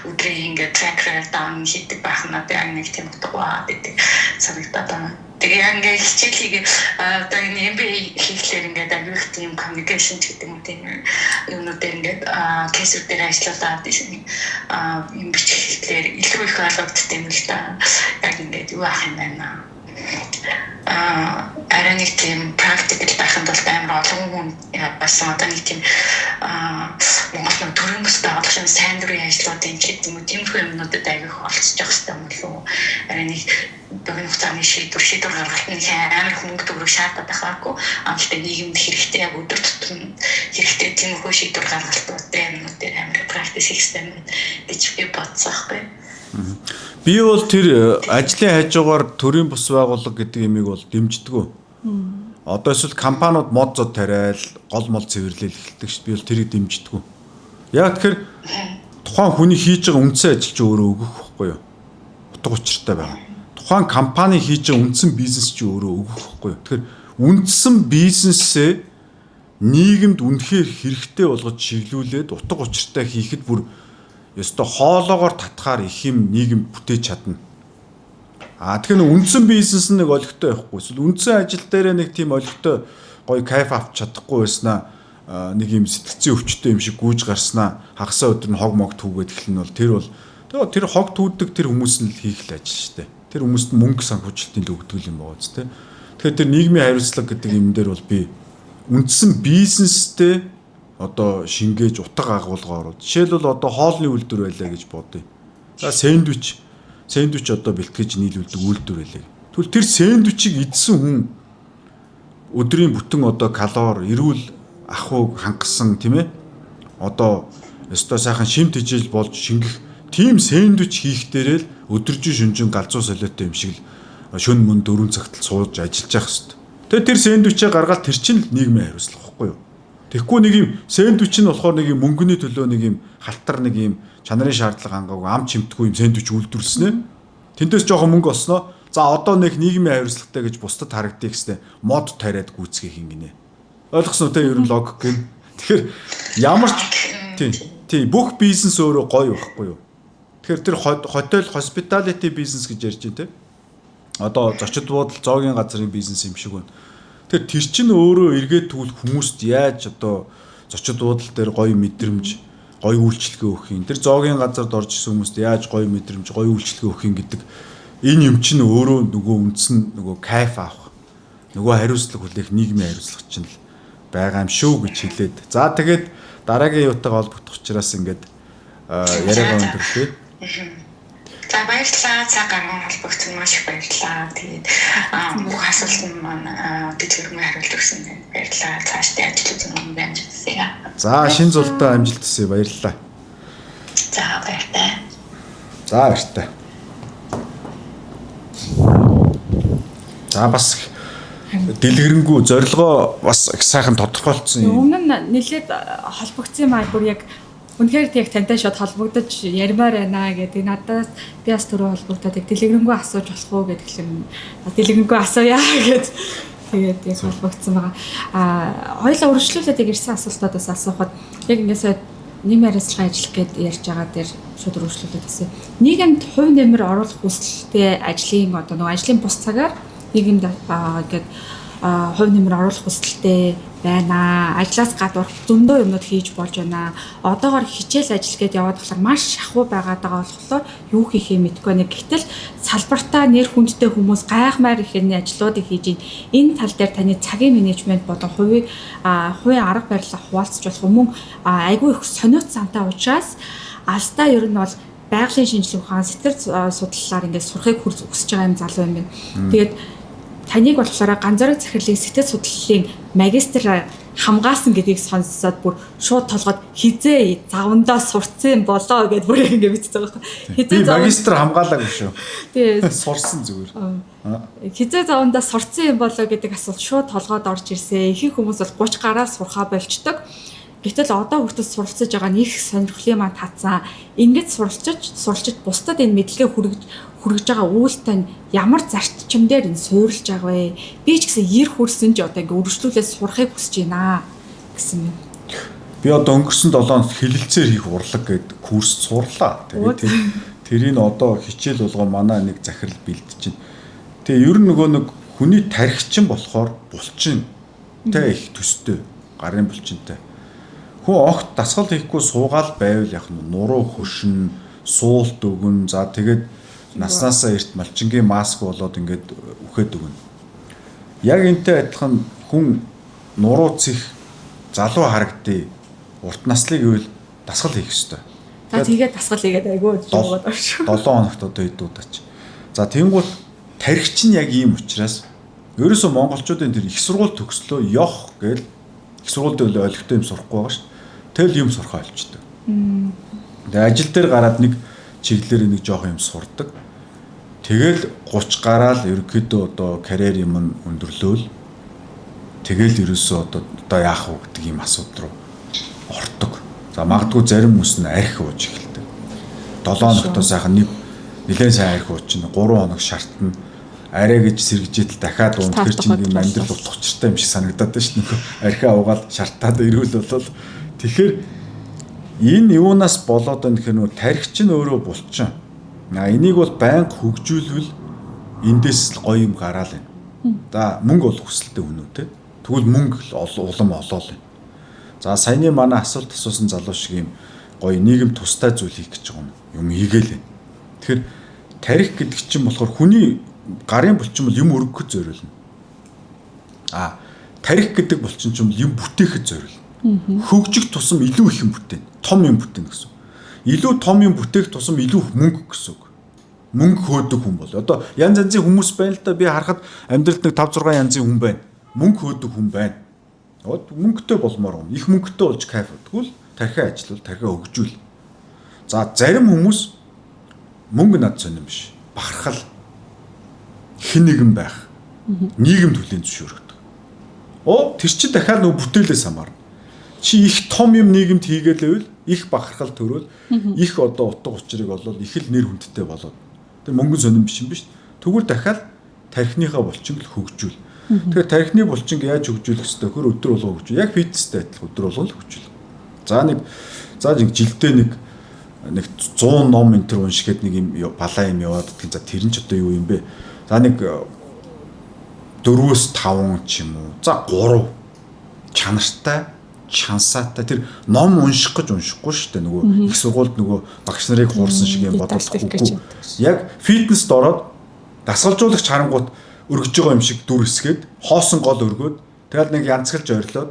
S3: өдрийн ингээд трекер даун хийдэг байх нь одоо нэг тийм утгаа гэдэг санагдаад байна. Тэгээ ингээд хичээлийг одоо энэ MBA хийхлээр ингээд аюулх тийм communication гэдэг юм тийм юмнууд ингээд кейсүүд дээр ажиллаулаад юм бичлэгээр илүү их ойлгогддог юм л да. Яг ингээд юу ах юм байна. Арай нэг тийм practical байх нь бол амар олон хүн бас одоо нэг тийм Монгол төрийн бас даалгавар сайн дурын ажлуудын гэдэг юм уу тийм юмнуудад аяг их олцож явах хэрэгтэй юм болов уу? Арай нэг дөрөв хугацааны шийдвэр гаргалтын амар хөнгө төгрөг шаардаад байхгүй. Гэхдээ нийгэмд хэрэгтэй яг өдөр тутмын хэрэгтэй тийм хөө шийдвэр гаргалтуудтай юмнууд дээр амар practice хийх хэрэгтэй гэж би бодсохгүй.
S2: Би бол тэр ажлын хажуугаар төрийн бус байгууллага гэдэг юмыг бол дэмждэггүй. Одоо эсвэл компаниуд мод зод тариал гол мол цэвэрлэл эхэлдэг шүү. Би бол тэрийг дэмждэггүй. Яг тэгэхээр тухайн хүний хийж байгаа үндсэн ажил чи өөрөө өгөх байхгүй юу? Утга учиртай байна. Тухайн компани хийж байгаа үндсэн бизнес чи өөрөө өгөх байхгүй юу? Тэгэхээр үндсэн бизнесээ нийгэмд үнэхээр хэрэгтэй болгож чиглүүлээд утга учиртай хийхэд бүр ёстой хоолоогоор татхаар их юм нийгэм бүтээж чадна. Тэгэхээр үндсэн бизнес нэг олигтой байхгүй. Эсвэл үндсэн ажил дээр нэг тийм олигтой гоё кайф авч чадахгүй байснаа нэг юм сэтгцийн өвчтөй юм шиг гүйж гарснаа хагасаа өдөр нь хог мог түүгээд эхлэн бол тэр хог түүдэг тэр хүмүүс нь л хийх л ажил шүү дээ. Тэр хүмүүст мөнгө санхүүжилтийн л өгдөг юм байгаа зү. Тэгэхээр тэр нийгмийн хариуцлага гэдэг юм дээр бол би үндсэн бизнестэй одоо шингээж утга агуулгаар. Жишээлбэл одоо хоолны үйлдвэр байлаа гэж бодъё. За сэндвич одоо бэлтгэж нийлүүлдэг үйлдвэр байлаа. Тэгвэл тэр сэндвичийг идсэн хүн өдрийн бүтэн одоо калори, эрүүл ахуйг хангасан тийм ээ. Одоо өстой сайхан шим тэжээл болж шингэх тийм сэндвич хийх дээрээ л өдөржин шүнжин галзуу солиотой юм шиг л шөнө мөн 4 цагт сууж ажиллаж явах хэрэгтэй. Тэгээ тэр сэндвичээ гаргаад тэр чинь нийгмийн хариуцлага байхгүй юу? Тэгэхгүй нэг юм сэндвич нь болохоор нэг юм мөнгөний төлөө нэг юм халтар нэг юм чанарын шаардлага хангаагүй ам чимтгүй юм сэндвич үйлдвэрлэснэ. Тэндээс жоохон мөнгө олсноо. За одоо нэг нийгмийн хариуцлагатай гэж бусдад харагдъя гэснээр мод тариад гүйцэхийг гинэ. Ойлгосон уу те ер нь логик гин. Тэгэхээр ямар ч тийм бүх бизнес өөрөө гоё байхгүй юу? Тэгэхээр тэр хотел, hospitality бизнес гэж ярьж байна те. Одоо зочид буудал, зоогийн газрын бизнес юм шиг байна. Тэр чинь өөрөө эргээд тэгвэл хүмүүст яаж одоо зочид буудал дээр гоё мэдрэмж, гоё үйлчлэгээ өгөх юм. Тэр зоогийн газарт орж исэн хүмүүст яаж гоё мэдрэмж, гоё үйлчлэгээ өгөх юм гэдэг энэ юм чинь өөрөө нөгөө үндсэн нөгөө кайф авах. Нөгөө хариуцлага хүлээх нийгмийн хариуцлага чинь л байгаа юм шүү гэж хэлээд. За тэгээд дараагийн юутайгаа холбогдох учраас ингээд яриагаа өндөрлөө.
S3: За баярлалаа. Цаг гарган холбогдсон маш их баярлалаа. Тэгээд бүх асуултанд маань дэвтэрмээ хариулт өгсөн байна. Баярлалаа. Цаашдаа ажил үзэн юм байна гэсэн.
S2: За шинэ зулдаа амжилт хүсье. Баярлалаа.
S3: За баярлалаа.
S2: За баярлалаа. За бас дэлгэрэнгүй зорилгоо бас их сайхан тодорхойлцсон юм.
S1: Өмнө нь нэлээд холбогдсон юм аа бүр яг үнэхээр яг тантай шууд холбогдож ярмаар байна гэдэг. Надаас би бас түрүү холбогдоод яг дэлгэрэнгүй асууж болох уу гэдэг хэлэн дэлгэрэнгүй асууя гэд тэгээд яг холбогдсон байгаа. Хоёулаа өргөжлүүлээд яг ирсэн асуултуудаас асуухад яг ингэсээ нийгмийн хариуцлага ажиллах гэдээ ярьж байгаа дээр шууд өргөжлүүлээд гэсэн. Нийгэмд хувь нэмэр оруулах хүсэлтэй ажлын одоо нөгөө ажлын бус цагаар нийгэмд ингээд хувь нэмэр оруулах хүсэлтэй байна. Ажлаас гадуур зөндөө юмнууд хийж болж байна. Одоогоор хичээл ажил гээд яваад болохоор маш шахуу байгаад байгаа болохоор юу хийхээ мэдэхгүй байна. Гэтэл салбартаа нэр хүндтэй хүмүүс гайхмаар их ажлуудыг хийж энэ тал дээр таны цагийн менежмент болон хувийн арга барилаа хуваалцж болох мөн айгүй их сониуц зантай учраас алдаа ер нь бол байгалийн шинжилгээ ухаан сэтгэл судлалаар ингээд сурахыг хүсэж байгаа юм залуу юм байна. Тэгээд таныг болохоор ганцаараа захирлын сэтгэл судлалын магистр хамгаалсан гэдгийг сонсоод бүр шууд толгойд хизээ завандаа сурцсан болоо гэдээ бүр ингэ бичсэн байгаа байхгүй.
S2: Би магистр хамгаалаагүй шүү.
S1: Тэгээ
S2: сурсан зүгээр.
S1: Хизээ завандаа сурцсан юм болоо гэдэг асуулт шууд толгойд орж ирсэн. Ихэнх хүмүүс бол 30 гараар сурхаа болчдөг. Гэтэл одоо хүртэл суралцж байгаа нь их сонирхлын маань татсан. Ингэж суралцж бусдад энэ мэдлэгээ хүргэж байгаа үйлдэл нь ямар зарчим дээр энэ суурилж байгаа вэ? Би ч гэсэн ир хүрсэн ч одоо ингэ үргэлжлүүлээд сурахыг хүсэж байна гэсэн юм.
S2: Би одоо өнгөрсөн 7 хоног хэлэлцээр хийх урлаг гэдэг курс сурлаа. Тэгээд тэрийг одоо хичээл болгоо манай нэг захирал бэлдэж байна. Тэгээ ер нь нөгөө нэг хүний тархичин болохоор булчин тэ их төстэй гарын булчинтай. Хүн огт дасгал хийхгүй суугаал байвал яг нуруу хөшин, суулт өгөн, за тэгээд наснаасаа эрт малчингийн маск болоод ингээд үхээд өгнө. Яг энтэй адилхан хүн нуруу цих залуу харагдъя. Урт наслыг ивэл дасгал хийх ёстой.
S1: За тэгээд дасгал хийгээд айгүй жуугаад орш.
S2: 7 хоногт одоо идүүдаач. За тэнгуут тархич нь яг ийм учраас ерөөсөө монголчуудын тэр их сургууль төгслөө ёх гээл их сургуульд ойлгохтой юм сурахгүй байгаа шүү дээ. Тэгэл юм сурхаа олчдөг. Тэгээ ажил дээр гараад нэг чиглэлээр нэг жоох юм сурдаг. Тэгэл 30 гараал ерөнхийдөө одоо карьер юм өндөрлөөл. Тэгэл ерөөсөө одоо яах вэ гэдэг ийм асуудал руу ордог. За магадгүй зарим хүмүүс нь арх ууж эхэлдэг. 7 хоногтоо сайхан нэлээд сайн арх ууж чинь 3 хоног шаардна. Арай гэж сэргэжээл дахиад унтэр чинь юм амьдрал утга учиртай юм шиг санагдаад байна шүү дээ. Архиа угаал шартаад ирүүл болол тэгэхээр энэ юунаас болоод байна гэхээр нөө тархич нь өөрөө булчин. Энийг бол байнга хөгжүүлвэл эндээс гоё юм гараал байна. За мөнгө олох хүсэлтэй хүн үү те. Тэгвэл мөнгө улам олоол байна. За саяны манай асуулт асуусан залуу шиг юм гоё нийгэм тустай зүйл хийх гэж байгаа юм хийгээл байна. Тэгэхээр тарих гэдэг чинь болохоор хүний гарын булчин бол юм өргөхөд зориулна. Тарих гэдэг булчин чинь юм бүтээхэд зориулна. Хөгжих тусам илүү их юм бүтээн, том юм бүтээн гэсэн. Илүү том юм бүтээх тусам илүү мөнгө гэсэн үг. Мөнгө хөөдөг хүн бол одоо янз янзын хүмүүс байна л да, би харахад амьдралд нэг 5 6 янзын хүн байна. Мөнгө хөөдөг хүн байна. Мөнгөтэй болмоор юм. Их мөнгөтэй болж кайф өгдөггүй л тархиа ажиллавал тархиа хөгжүүл. За зарим хүмүүс мөнгө над сонирм биш. Бахархал хэн нэгэн байх. Нийгэм төлөв зөвшөөрөгдөг. Тэр чи дахиад нөгөө бүтээлээс хамаарна. Чи их том юм нийгэмд хийгээléвэл их бахархал төрөөл их одоо утга учирыг олвол их л нэр хүндтэй болоод тэр мөнгөн сонирм биш юм биш. Тэгвэл дахиад тархиныхаа булчинг л хөгжүүл. Тэгэхээр тархины булчинг яаж хөгжүүлэх ёстой гэхээр өдөр болгоо хөгжүүл. Яг фитнестэй адилхан өдөр болгоо л хөгжүүл. За нэг жилдээ нэг 100 ном энэ төр уншихэд нэг юм балаа юм яваад гэх. За тэр нь ч одоо юу юм бэ? За нэг 4-5 ч юм уу. За 3 чанартай чансаатай тэр ном унших гэж уншихгүй шүү дээ. Нөгөө их сургуульд нөгөө багш нарыг хуурсан шиг юм бодож үгүй. Яг фитнест ороод дасгалжуулагч харангуут өргөж байгаа юм шиг дүр хэсгээд хоосон гол өргөөд тэгэл нэг янзгалж ойрлоод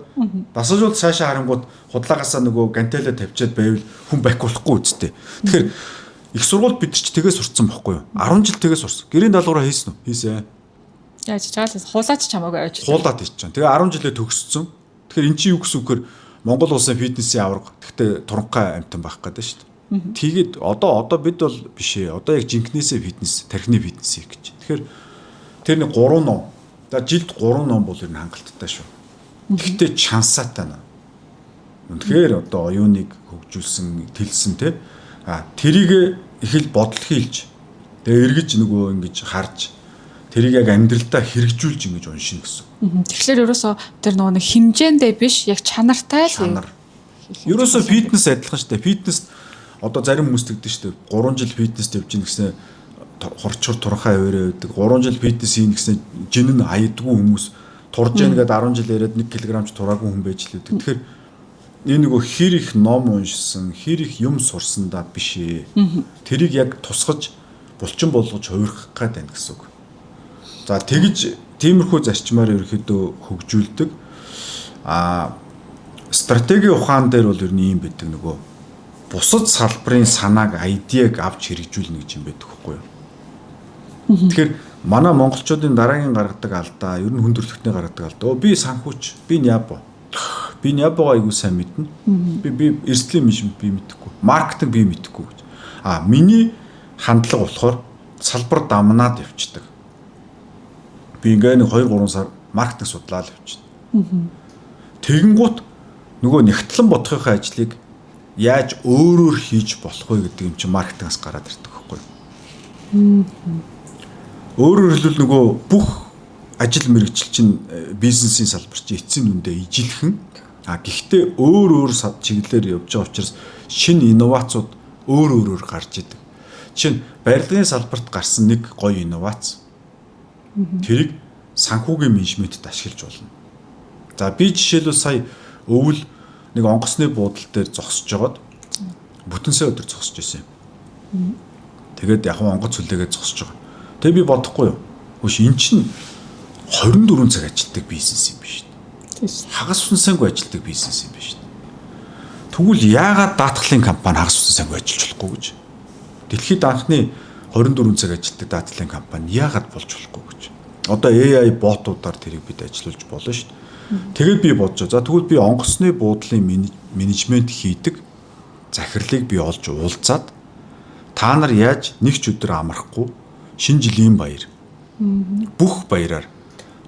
S2: дасгалжуулалт цаашаа харангуут худлаагаасаа нөгөө гантело тавьчаад байвал хүн бакиулахгүй үсттэй. Тэгэхээр их сургуульд бид ч тгээс сурцсан байхгүй юу? 10 жил тгээс сурсан. Гэрийн даалгавраа хийсэн үү? Хийсэн.
S1: Яаж чаалаас хуулаач чамаагүй авч.
S2: Хуулаад хийчихсэн. Тэгээ 10 жилээ төгссөн. Тэгэхээр эн чинь юу гэсэн үг вэ? Монгол улсын фитнесийн аварга гэхдээ туранхай амтан байх гэдэг шүү дээ. Тэгээд одоо бид бол биш ээ. Одоо яг жинкнээсээ фитнес, тархины фитнес хийх гэж. Тэгэхээр тэр нэг 3 ном. За жилд 3 ном бол ер нь хангалттай шүү. Гэхдээ чансаатай нэ. Үнэхээр одоо оюуныг хөгжүүлсэн, тэлсэн те. Тэрийг их л бодол хийлж. Тэгээ эргэж нөгөө ингэж харж тэрийг яг амьдралдаа хэрэгжүүлж ингэж уншина гэсэн.
S1: Тэгэхээр ерөөсөө тэр нөгөө нэг хэмжээндээ биш яг чанартай л.
S2: Ерөөсөө фитнес адилхан шүү дээ. Фитнес одоо зарим хүмүүс тэгдэг шүү дээ. 3 жил фитнест явж гин гэсэн хорчор туранхай аваараа байдаг. 3 жил фитнес хийн гэсэн жин нь аядгүй хүмүүс турж яана гэдэг 10 жил яриад 1 кг тураагүй хүн байж л байдаг. Тэгэхээр энэ нөгөө хэр их ном уншсан, хэр их юм сурсандаа биш ээ. Тэрийг яг тусгаж булчин болгож хувирах гээд байна гэсэн үг. За тэгж тиймэрхүү зарчмаар ерөөхдөө хөгжүүлдэг. Стратеги ухаан дээр бол ер нь юм байдаг нөгөө бусад салбарын санааг, айдиаг авч хэрэгжүүлнэ гэж юм байдаг байхгүй юу. Тэгэхээр манай монголчуудын дараагийн гаргадаг алдаа, ер нь хүндрэлтний гаргадаг алдаа. Би санхүүч, би нябо. Би нябого айгуу сайн мэднэ. Би эрсдлийн мишн би мэдэхгүй. Маркетинг би мэдэхгүй гэж. Миний хандлага болохоор салбар дамнаад явчихдаг. Би ингээ нэг 2-3 сар маркетинг судлаад явчихна. Тэгэнгუთ нөгөө нэгтлэн бодохын ажлыг яаж өөрөөр хийж болох вэ гэдэг юм чи маркетингаас гараад ирдэг байхгүй юу? Өөрөөр хэлбэл нөгөө бүх ажил мэргэжил чинь бизнесийн салбар чи эцсийн үндэ ижилхэн. Гэхдээ өөр чиглэлээр явж байгаа учраас шинэ инновацууд өөр өөрөөр гарч идэг. Жишээ нь барилгын салбарт гарсан нэг гоё инновац. Тэрийг санхүүгийн менежментэд ашиглаж болно. За би жишээлбэл сая өвөл нэг онгоцны буудлын дээр зогсож жагаад бүтэн сая өдөр зогсож байсан юм. Тэгээд яг онгоц хүлээгээд зогсож байгаа. Тэгээ би бодохгүй юу. Хөөш эн чинь 24 цаг ажилтдаг бизнес юм биш үү? Хагас усан сангүй ажилтдаг бизнес юм биш үү? Тэгвэл яагаад даатгалын компани хагас усан сангүй ажиллаж болохгүй гэж? Дэлхийд анхны 24 цаг ажилтдаг даатгалын компани яагаад болж болохгүй гэж? Одоо AI ботуудаар тэрийг бид ажиллуулж болно шүү дээ. Тэгээд би бодож. За тэгвэл би онгоцны буудлын менежмент хийдэг захирлыг би олж уулзаад та нар яаж нэг ч өдөр амрахгүй шинэ жилийн баяр бүх баяраар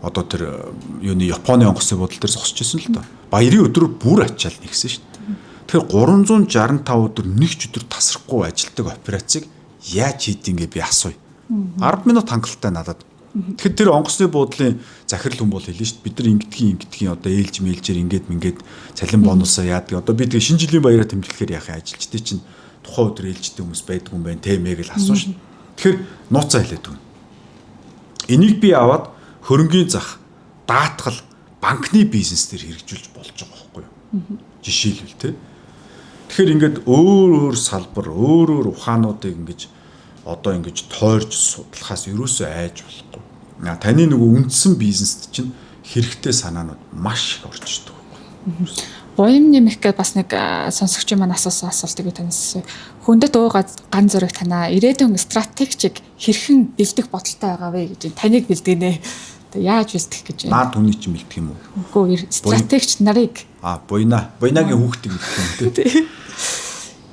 S2: одоо тэр юуны Японы онгоцны буудлын дээр зогсож ирсэн л доо. Баярын өдрөөр бүр ачаал нэгсэн шүү дээ. Тэгэхээр 365 өдөр нэг ч өдөр тасрахгүй ажилтдаг операцийг яаж хийдингээ би асууя. 10 минут хангалттай надад. Тэгэхээр тэр онгоцны буудлын захирал хүн бол хэлнэ шүү дээ. Бид нар ингэдгийн одоо ээлж мэлжээр ингээд цалин бонусаа яадаг. Одоо би тэгээ шинэ жилийн баяраа тэмдэглэхээр яхаа ажилчдын чинь тухайн өдөр ээлжтэй хүмүүс байдаг юм байна те мэг л асууж шүү. Тэгэхээр нууцаа хэлээд өгнө. Энийг би аваад хөрөнгийн зах, даатгал, банкны бизнес дээр хэрэгжүүлж болж байгаа байхгүй юу? Жишээлбэл те. Тэгэхээр ингээд өөр салбар, өөр ухаануудыг ингэж одоо ингэж тойрж судлахаас ерөөсөө айж болохгүй. Таны нөгөө үндсэн бизнест чинь хэрэгтэй санаанууд маш их орж ирдэг байхгүй.
S1: Буян нэмэх гэж бас нэг сонсогчийн маань асуусан асуултыг танаас хүндэт ууга ган зөрөг танаа ирээдүйн стратегичиг хэрхэн бэлдэх бодолтой байгаа вэ гэж таныг бэлдгэнэ. Яаж бэлдэх гэж байна?
S2: Наад хүний чинь бэлдэх юм уу?
S1: Үгүй стратегич нарыг
S2: буйнагийн хүүхдийг бэлдэх юм тий.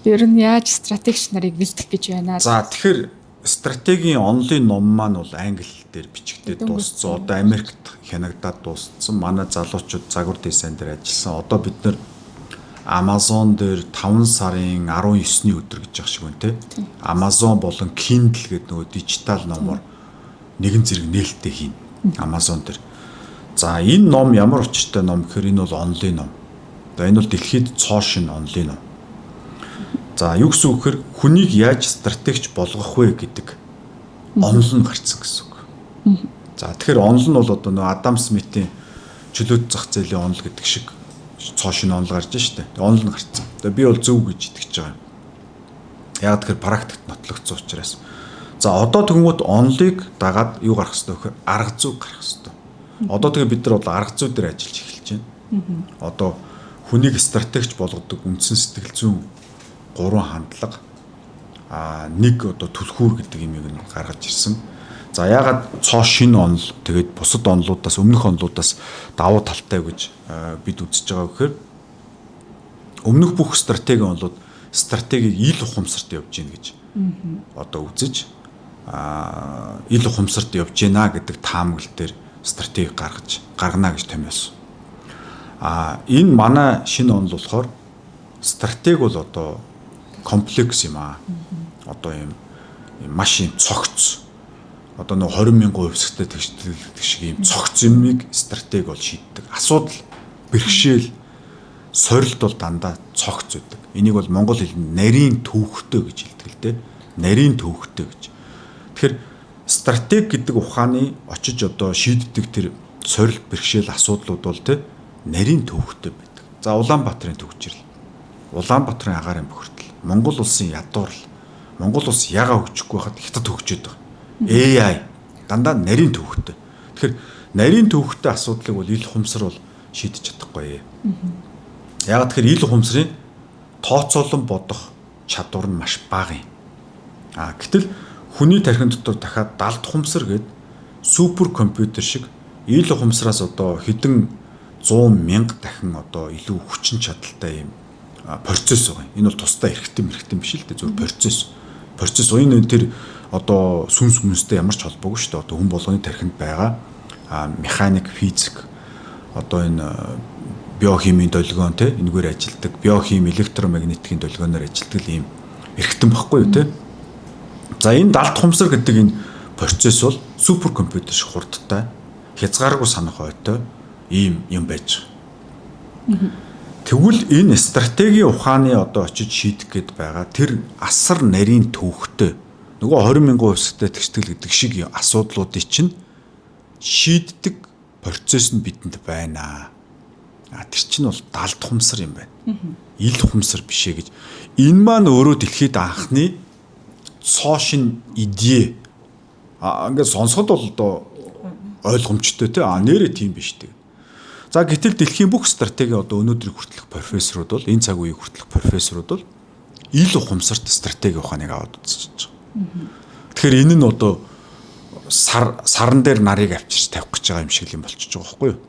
S1: Ер нь яаж стратегич нарыг бэлдэх гэж байна?
S2: За тэгэхээр стратегийн онлын ном маань бол англи хэл дээр бичигдээд дууссан. Одоо Америкт хянагдаад дууссан. Манай залуучууд загвар дизайн дээр ажилласан. Одоо бид нэр Amazon дээр 5 сарын 19-ний өдөр гэж байгаа шиг байна те. Amazon болон Kindle гэдэг нөгөө дижитал номоор нэгэн зэрэг нээлттэй хийн. Amazon дээр. За энэ ном ямар учиртай ном гэхээр энэ бол онлын ном. За энэ бол дэлхийд цоо шин онлын ном. За юу гэсэн үг гэхээр хүнийг яаж стратегч болгох вэ гэдэг онол нь гарцсан гэсэн үг. За тэгэхээр онол нь бол одоо нөө Адам Смитийн чөлөөт зах зээлийн онол гэдэг шиг цоо шин онол гарч штэ. Онол нь гарцсан. Тэгээ би бол зөв гэж итгэж байгаа юм. Яг тэгэхээр практикт нотлогдсон учраас. За одоо тэгмүүд онолыг дагаад юу гарах хэрэгтэй вэ гэхээр арга зүй гарах хэрэгтэй. Одоо тэгээ бид нар бол арга зүй дээр ажиллаж эхэлж байна. Одоо хүнийг стратегч болгодог үндсэн сэтгэл зүйн 3 хандлага нэг одоо түлхүүр гэдэг юмыг нь гаргаж ирсэн. За ягаад цоо шинэ онол тэгээд бусад онолуудаас өмнөх онолуудаас давуу талтай гэж бид үзэж байгаа гэхээр өмнөх бүх стратеги онолууд стратегийг ил ухамсарт явж гин гэж одоо үзэж ил ухамсарт явж гинэ гэдэг таамаглал дээр стратеги гаргана гэж томьёосон. Энэ манай шинэ онол болохоор стратеги бол одоо комплекс юм аа. Одоо юм маш юм цогц. Одоо нэг 20,000 хувьсгалтай тэгшдэг шиг юм цогц юмыг стратеги бол шийддэг. Асуудал, бэрхшээл, сорилт бол дандаа цогц үүдэг. Энийг бол монгол хэлэнд нарийн төвхтэй гэж хэлдэг л дээ. Нарийн төвхтэй гэж. Тэгэхээр стратеги гэдэг ухааны очиж одоо шийддэг тэр сорил бэрхшээл асуудлууд бол тэ нарийн төвхтэй байдаг. За Улаанбаатарын төвчрэл, Улаанбаатарын агаарын бохирдол, Монгол улсын ядуурл, Монгол улс яга хөгжихгүй байхад хятад хөгжөөд байгаа. AI дандаа нарийн төвхтэй. Тэгэхээр нарийн төвхтэй асуудлыг бол ил ухамсар бол шийдэж чадахгүй. Яг тэгэхээр ил ухамсарын тооцоолон бодох чадвар нь маш бага юм. Гэтэл хүний тархин дотор дахиад далд ухамсар гэдэг супер компьютер шиг ил ухамсараас одоо хэдэн 100,000 дахин одоо илүү хүчин чадалтай юм процесс байгаа. Энэ бол тусдаа эрхтэн биш л дээ, зөвхөн процесс. Процесс энэ тэр одоо сүнс хүмүүстэй ямар ч холбоогүй шүү дээ. Одоо хүн болгоны тархинд байгаа механик, физик, одоо энэ биохимийн долгион те энэгээр ажилдаг, биохим, электромагнитикийн долгионоор ажилдаг ийм эрхтэн баггүй юу те. За энэ далд ухамсар гэдэг энэ процесс бол супер компьютер шиг хурдтай, хязгааргүй санах ойтой ийм юм байж байгаа. Тэгвэл энэ стратегийн ухааны одоо очиж шийдэх гээд байгаа тэр асар нарийн төвхтэй нөгөө 20,000 хувьстай тэгтгэл гэдэг шиг асуудлуудыг чинь шийддэг процесс нь бидэнд байна. Тэр чинь бол далд ухамсар юм байна. Ил ухамсар биш ээ гэж. Энэ маань өөрөө дэлхийд анхны цоошин идея. Ингээд сонсоход бол одоо ойлгомжтой те. Нэрээ тийм биш тэг. За гэтэл дэлхийн бүх стратеги одоо өнөөдрийг хүртэлх профессорууд бол энэ цаг үеийг хүртэлх профессорууд бол ил ухамсарт стратеги ухааныг аваад үзэж байгаа. Тэгэхээр энэ нь одоо саран дээр нарыг авчирч тавих гэж байгаа юм шиг юм болчихж байгаа байхгүй юу?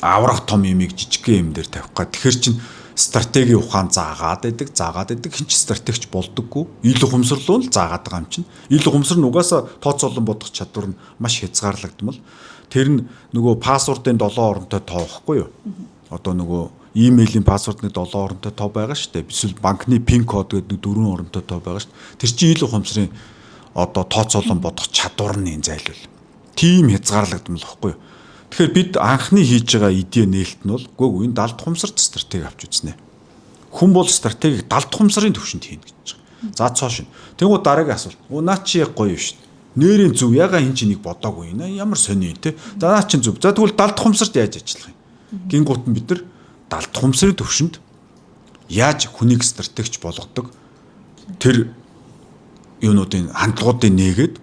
S2: Аврах том юмыг жижигхэн юм дээр тавих га. Тэгэхээр чин стратеги ухаан заагаад байдаг хин ч стратегч болдоггүй. Ил ухамсарлуу л заагаад байгаа юм чинь. Ил ухамсар нь угаасаа тооцоолон бодох чадвар нь маш хязгаарлагдмал. Тэр нь нөгөө пассвордын 7 оронтой тоо байхгүй юу? Одоо нөгөө имэйлийн пассвордны 7 оронтой тоо байгаа шүү дээ. Эсвэл банкны пин код гэдэг 4 оронтой тоо байгаа шүү дээ. Тэр чинь ил ухамсарын одоо тооцоолон бодох чадвар нь энэ зайлвал. Тим хязгаарлагдмал байхгүй юу? Тэгэхээр бид анхны хийж байгаа идея нээлт нь бол үгүй энэ далд ухамсарт стратеги авч үзнэ. Хүн бол стратегийг далд ухамсарын төвшөнд хийнэ гэж байгаа. За цоошин. Тэгвэл дараагийн асуулт. Наа чи яг гоё шүү дээ. Нэрийн зөв яга энэ чинийг бодоогүй нэ ямар сони те. За наа чин зөв. За тэгвэл далд ухамсарт яаж ажиллах юм? Гингуут нь бид нар далд ухамсарын төвшөнд яаж хүнийг стратегч болгодог тэр юунуудын хандлагуудыг нээгээд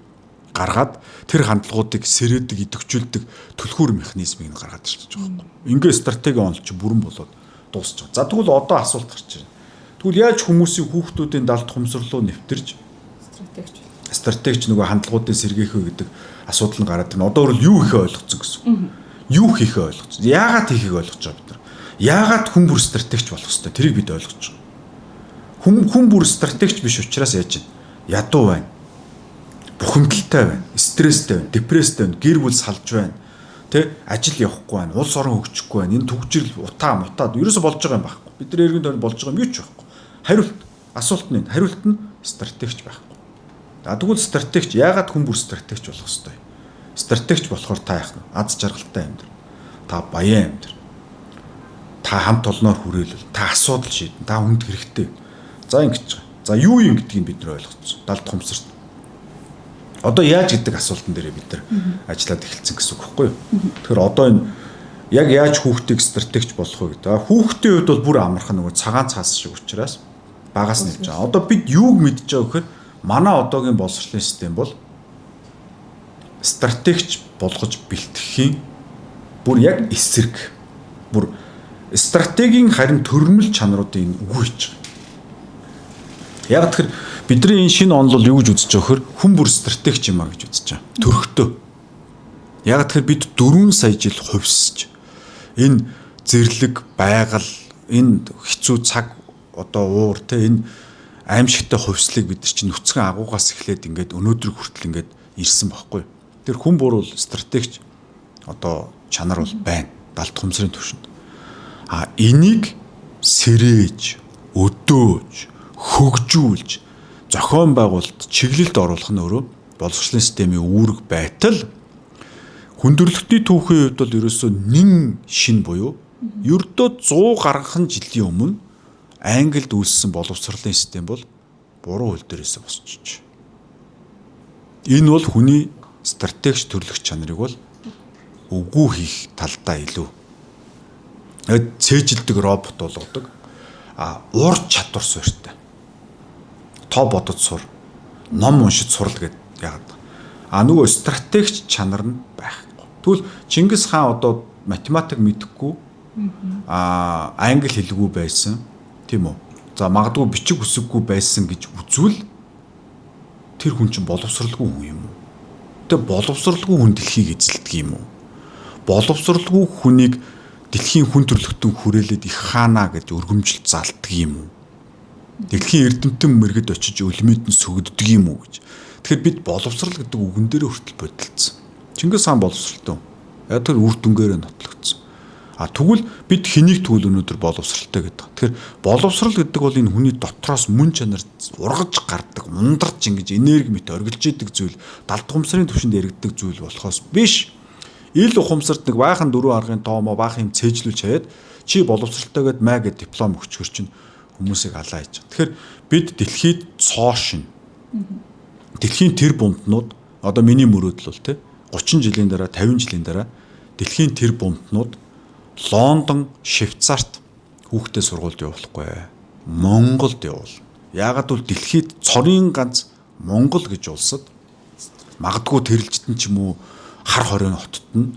S2: гаргаад тэр хандлагуудыг сэрээдэг, идэвхжүүлдэг түлхүүр механизмыг гаргаад ирчихэж байгаа юм. Ингээ стратеги онол чи бүрэн болоод дуусч байгаа. За тэгвэл одоо асуулт гарч ирнэ. Тэгвэл яаж хүмүүсийн хүүхдүүдийн далд ухамсарлуу нэвтэрж стратегч нөгөө хандлагуудыг сэргээх вэ гэдэг асуудал нь гараад байна. Одоо бол юу хийхээ ойлгоцсон гэсэн. Юу хийхээ ойлгоцсон. Яагаад хийхийг ойлгож байгаа бид нар. Яагаад хүн бүр стратегч болох ёстой тэрийг бид ойлгож байгаа. Хүн бүр стратегч биш учраас яаж вэ? Ядуу байна. Бухимдалтай байна. Стресстэй байна. Депресстэй байна. Гэр бүл салж байна. Тэ ажил явахгүй байна. Улс орон хөгжихгүй байна. Энэ төгжрөл мутаад ерөөсө болж байгаа юм байхгүй. Бид нар эргэн тойрон болж байгаа юм юу ч байхгүй. Хариулт асуулт нь хариулт нь стратегч байхгүй. Тэгвэл стратегч яагаад хүн бүр стратегч болох ёстой? Стратегч болохоор та яах вэ? Аз жаргалтай амьдрал. Та баян амьдрал. Та хамт олноор хүрээлэл. Та асуудал шийдэн. Та хүнд хэрэгтэй. За ингэж байгаа. За юу юм гэдгийг бид нар ойлгоцсон. Далд ухамсарт. Одоо яаж гэдэг асуултан дээр бид нар ажиллаад эхэлсэн гэсэн үг байхгүй юу? Тэгэхээр одоо энэ яг яаж хүүхдийг стратегч болох вэ гэдэг. Хүүхдийн хувьд бол бүр амархан нөгөө цагаан цаас шиг учраас багаас нь хэлж байгаа. Одоо бид юуг мэдж байгаа гэхээр манай одоогийн боловсролын систем бол стратегч болгож бэлтгэхийн бүр яг эсрэг. Бүр стратегийн харин төрөмөл чанаруудын үгүй хийж байгаа. Яг тэгэхээр бидний энэ шинэ онол юу гэж үзэж байгаа хөр хүн бүр стратегч юм а гэж үзэж байгаа. Төрхтөө. Яг тэгэхээр бид 4 сая жил хувьсж энэ зэрлэг байгаль энэ хэцүү цаг одоо уур те энэ аимшигтай хувьслыг бид нар чинь нүцгэн агуугаас эхлээд ингээд өнөөдөр хүртэл ингээд ирсэн байхгүй. Тэр хүн бүр бол стратегч одоо чанар бол байна. Далд ухамсарын төвшөнд. Энийг сэрээж, өдөөж, хөгжүүлж, зохион байгуулалт, чиглэлд оруулах нь өөрөө боловсролын системийн үүрэг байтал хүндрэлтний түүхийн хувьд бол ерөөсөө нэн шин буюу ердөө 100 гаруй жилийн өмнө Англид үйлссэн боловсролын систем бол буруу хөл дээрээс босчих. Энэ бол хүний стратегч төрлөх чанарыг бол үгүй хийх талдаа илүү. Цээжилдэг робот болгодог. Ур чадвар суурьтай. Тоо бодож сур. Ном уншиж сурал гэдэг яагаад. Нөгөө стратегч чанар нь байхгүй. Тэгвэл Чингис хаан одоо математик мэдэхгүй англи хэлгүй байсан тийм үү? За магадгүй бичиг үсэггүй байсан гэж үзвэл тэр хүн чинь боловсралгүй хүн юм уу? Тэгээ боловсралгүй хүн дэлхийг эзэлдэг юм уу? Боловсралгүй хүнийг дэлхийн хүн төрлөختөн хүрээлээд их хаана гэж өргөмжилт залдаг юм уу? Дэлхийн эрдэмтэн мэрэгд очиж өлмөд нь сүгддэг юм уу гэж. Тэгэхээр бид боловсрал гэдэг үгэн дээр хүртэл бодолцсон. Чингис хаан боловсралтай. Яг тэр үр дүнгээр нотлогдсон. Тэгвэл бид хэнийг тэгвэл өнөөдөр боловсралтай гэдэг. Тэгэхээр боловсрал гэдэг бол энэ хүний дотроос мөн чанар ургаж гардаг, ундарч ингэж энерги мэт оргилж идэг зүйл, далд ухамсарын түвшинд яригддаг зүйл болохоос биш. Ил ухамсарт нэг баахан 4 аргын тоомоо баахан юм цээжлүүлж хаяад чи боловсралтайгээд маа гэд диплом өгчгөр чинь хүмүүсийг алаа хийж. Тэгэхээр бид дэлхийд цоошин. Дэлхийн тэр бунтнууд одоо миний мөрөөдөл бол те 30 жилийн дараа 50 жилийн дараа дэлхийн тэр бунтнууд Лондон, Швейцарт хүүхдээ сургуульд явуулахгүй. Монголд явуул. Яагаад бол дэлхийд цорын ганц Монгол гэж улсад магадгүй тэрэлжтэн ч юм уу хар хорийн хотод нь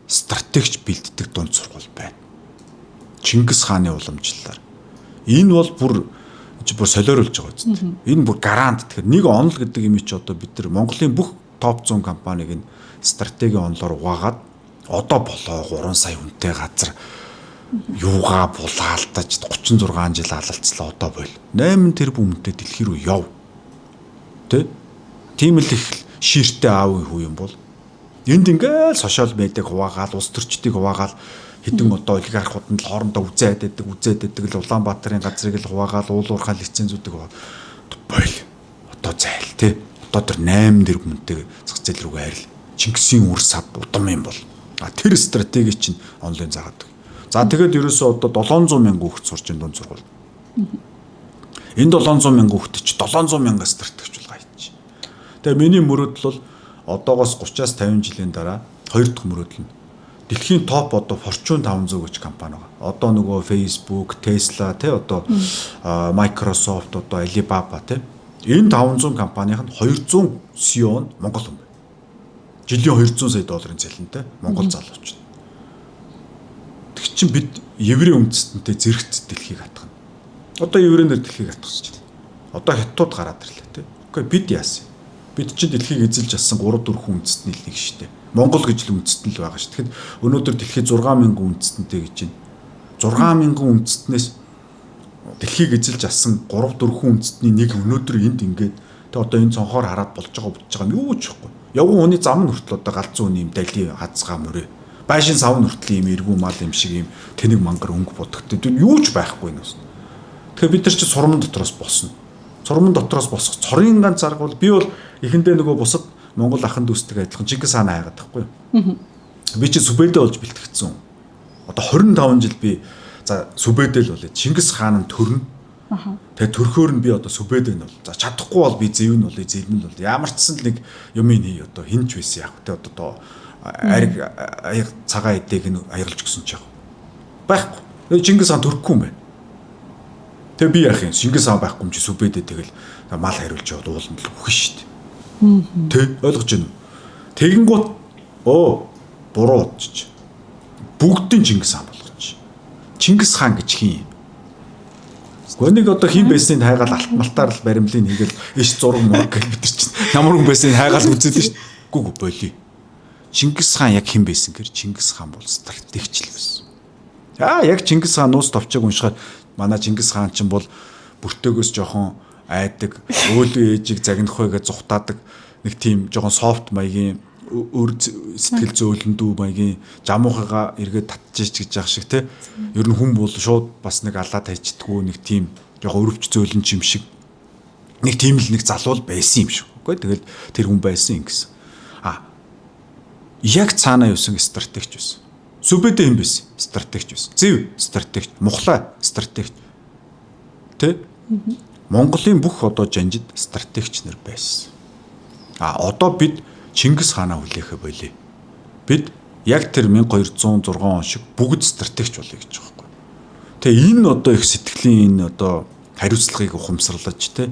S2: стратегч бэлддэг дунд сургууль байна. Чингис хааны уламжлалаар. Энэ бол бүр солиоруулж байгаа үст. Энэ бүр гарант. Тэгэхээр нэг онол гэдэг юм чи одоо бид нар Монголын бүх топ 100 компаниг нь стратегийн онолоор угаагаад одоо болоо 3 сая хүнтэй газар юугаа булаалтаж 36 жил алалцлаа одоо бойл. 8 тэрбум хүнтэй дэлхий рүү яв. Тийм л их шииртэй аав хүү юм бол энд ингээл сошиал медиаг хуваагаал, улс төрчдийг хуваагаал хэдэн одоо олигархууд нь хоорондоо үзээд байдаг л Улаанбаатарын газрыг л хуваагаал, уулуурхаал лицензүүдийг бойл. Одоо зайл тий. Одоо тэр 8 тэрбум хүнтэй зах зээл рүү хайрл. Чингисийн үр сад удам юм бол тэр стратеги чинь онлайн заагаад. За тэгээд ерөөсөө одоо 700 мянган хүүхэд сурч ин дунд сургууль. Энэ 700 мянган хүүхэд чи 700 мянган стратегч болгоо хийчих. Тэгээ миний мөрөөдөл бол одоогоос 30-аас 50 жилийн дараа хоёр дахь мөрөөдөл нь дэлхийн топ одоо Fortune 500 гэж компани байгаа. Одоо нөгөө Facebook, Tesla тий одоо Microsoft одоо Alibaba тий энэ 500 компанийн 200 CEO нь Монгол хүн. Жилийн 200 сая долларын цалинтай Монгол залууч. Тэг чин бид еврей үндэстэнтэй зэрэгт дэлхийг хатгана. Одоо еврейнэр дэлхийг хатгах гэж байна. Одоо хятадууд гараад ирлээ тий. Гэхдээ бид яасан? Бид чинь дэлхийг эзэлж авсан 3-4 хүн үндэстний л нэг шүү дээ. Монгол гэж л үндэстэн л байгаа шүү. Тэгэхэд өнөөдөр дэлхийд 60000 үндэстэнтэй гэж байна. 60000 үндэстнээс дэлхийг эзэлж авсан 3-4 хүн үндэстний нэг өнөөдөр энд ингээд тэг одоо энэ цонхоор хараад болж байгаа юм юу ч байхгүй. Явган хүний зам нь хүртэл одоо галзуу үний юм дали хазгаа мөрөө. Байшин сав нь хүртэл юм эргүү мал юм шиг юм тэнэг мангар өнгө бодогтой. Юу ч байхгүй юм. Тэгэхээр бид нар чи сурман дотроос босно. Сурман дотроос босох цорын ганц арга бол би бол эхэндээ нөгөө бусад Монгол ахын дүүстэй адилхан Чингис хаан хайгаад байхгүй юу. Би чи сүбэдэ болж бэлтгэсэн. Одоо 25 жил би за сүбэдэл болоо Чингис хаан нь төрнө. Тэгээ төрхөөр нь би одоо сүбэдэ нь бол за чадахгүй бол би зэв нь бол зэлмэн бол ямар ч сан нэг юм ий одоо хинч байсан яг тэ одоо ариг аяг цагаан эдээг нь аягалж гисэн ч яг байхгүй. Чингис хаан төрөхгүй юм байна. Тэгээ би яах юм Чингис хаан байхгүй юм чи сүбэдэ тэгэл мал хариулж яваад ууланд л үхэн шүү дээ. Тэ ойлгож байна уу? Тэгэнгუთ буруу бодчих. Бүгдийн Чингис хаан болгоч. Чингис хаан гэж хин юм. Гүнийг одоо хин байсныг хайгаал алтмалтаар л баримлыг хийгээл иш зураг мураг гэж бид нар чинь ямар хүн байсныг хайгаал үзээд шүү дээ. Гүг болий. Чингис хаан яг хин байсан гэр Чингис хаан бол стратегч л байсан. Яг Чингис хаан нуус товчог уншихаар манай Чингис хаан чинь бол бүртээгөөс жоохон айдаг, өөлөө ээжийг загнах вэ гэж зүхтаадаг нэг тийм жоохон софт маягийн өр сэтгэл зөөлөндүү маягийн жамуухыгаа эргээд татчих гэж яах шиг те. Ер нь хүн бол шууд бас нэг алаад хайчдгүү нэг тийм жоохон өрөвч зөөлөн юм шиг нэг тийм л нэг залуу байсан юм шүү. Үгүй тэгэл тэр хүн байсан юм гэсэн. Яг цаанаа юусан стратегч байсан. Сүбэдэ юм байсан. Стратегч байсан. Зэв стратегч, мухлаа стратегч. Тэ? Монголын бүх одоо жанжид стратегч нар байсан. Одоо бид Чингис хаанаа хүлээхэ болъё. Бид яг тэр 1206 он шиг бүгд стратегч болъё гэж байгаа байхгүй. Тэгээ энэ одоо их сэтгэлийн энэ одоо хариуцлагыг ухамсарлаж те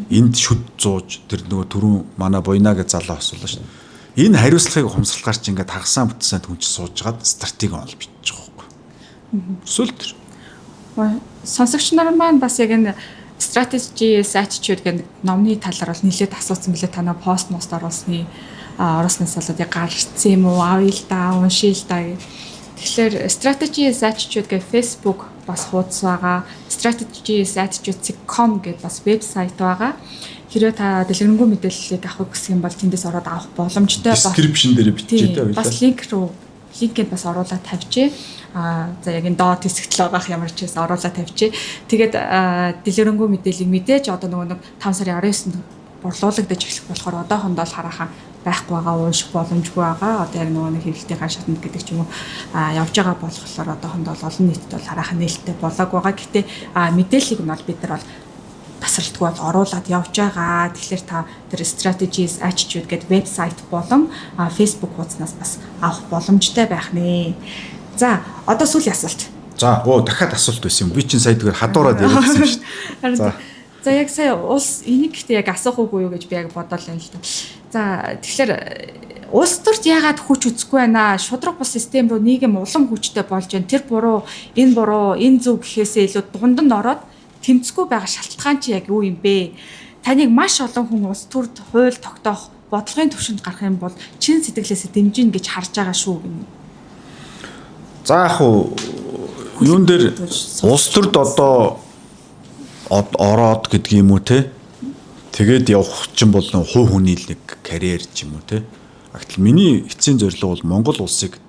S2: энд шүд зууж тэр нөгөө түрүүн манай Буйна гэж залуу асуулаа шүү дээ. Энэ хариуцлагыг ухамсарлахаар чи ингээд хагасаа бүтсэн хүн чи сууж гаад стратеги ол бичиж байгаа байхгүй. Эсвэл тэр
S1: сонсогч нар маань бас яг энэ strategy attitude гэх номны талаар бол нэлээд асуусан билээ танаа пост мост оруулсны оруулснаас болоод яг гарцсан юм уу авъя л да уншия л да гэх. Тэгэхээр strategy attitude гэх Facebook бас хуудас байгаа. strategy.com гэдэг бас вебсайт байгаа. Хэрвээ та дэлгэрэнгүй мэдээллийг авах гэсэн бол тэндээс ороод авах боломжтой.
S2: Description дээр бичиж байгаа.
S1: Бас линкэд бас оруулаад тавьчих. За яг энэ доод хэсэгт л байгаа ямар ч байсан оруулаад тавьчих. Тэгээд дэлгэрэнгүй мэдээллийг мэдээж одоо нэг 5 сарын 19-нд борлуулагдаж эхлэх болохоор одоохондоо л хараахан байхгүй байгаа, ууших боломжгүй байгаа. Одоо яг нэг хэрэгтэй гар шатнд гэдэг ч юм уу явж байгаа болохоор одоохондоо олон нийтэд бол хараахан нээлттэй болоог байгаа. Гэхдээ мэдээллийг нь бол бид нар бол тасралтгүй бол оруулаад явж байгаа. Тэгэхээр та тэр strategies attitude гэдэг вебсайт болон Facebook хуудаснаас бас авах боломжтой байх нэ. За, одоо сүүлийн асуулт.
S2: За, дахиад асуулт байсан юм. Би чинь сая зүгээр хадуураад яриадсан шүү дээ.
S1: За яг сая улс энийг гэхдээ яг асуух уугүй юу гэж би яг бодоол юм л та. За тэгэхээр улс төрт яагаад хүч үзэхгүй байна? Шудраг бус систем руу нийгэм улам хүчтэй болж байна. Тэр буруу, энэ зөв гэхээсээ илүү дунд нь ороод тэмцэхгүй байгаа шалтгаан чи яг юу юм бэ? Таныг маш олон хүн улс төрт хууль тогтоох бодлогын түвшинд гарах юм бол чин сэтгэлээсээ дэмжин гэж харж байгаа шүү гэнэ.
S2: За яг юун дээр улс төрд одоо ороод гэдэг юм уу те. Тэгээд явах чинь бол хувь хүний нэг карьер ч юм уу те. Гэтэл миний эцсийн зорилго бол Монгол улсыг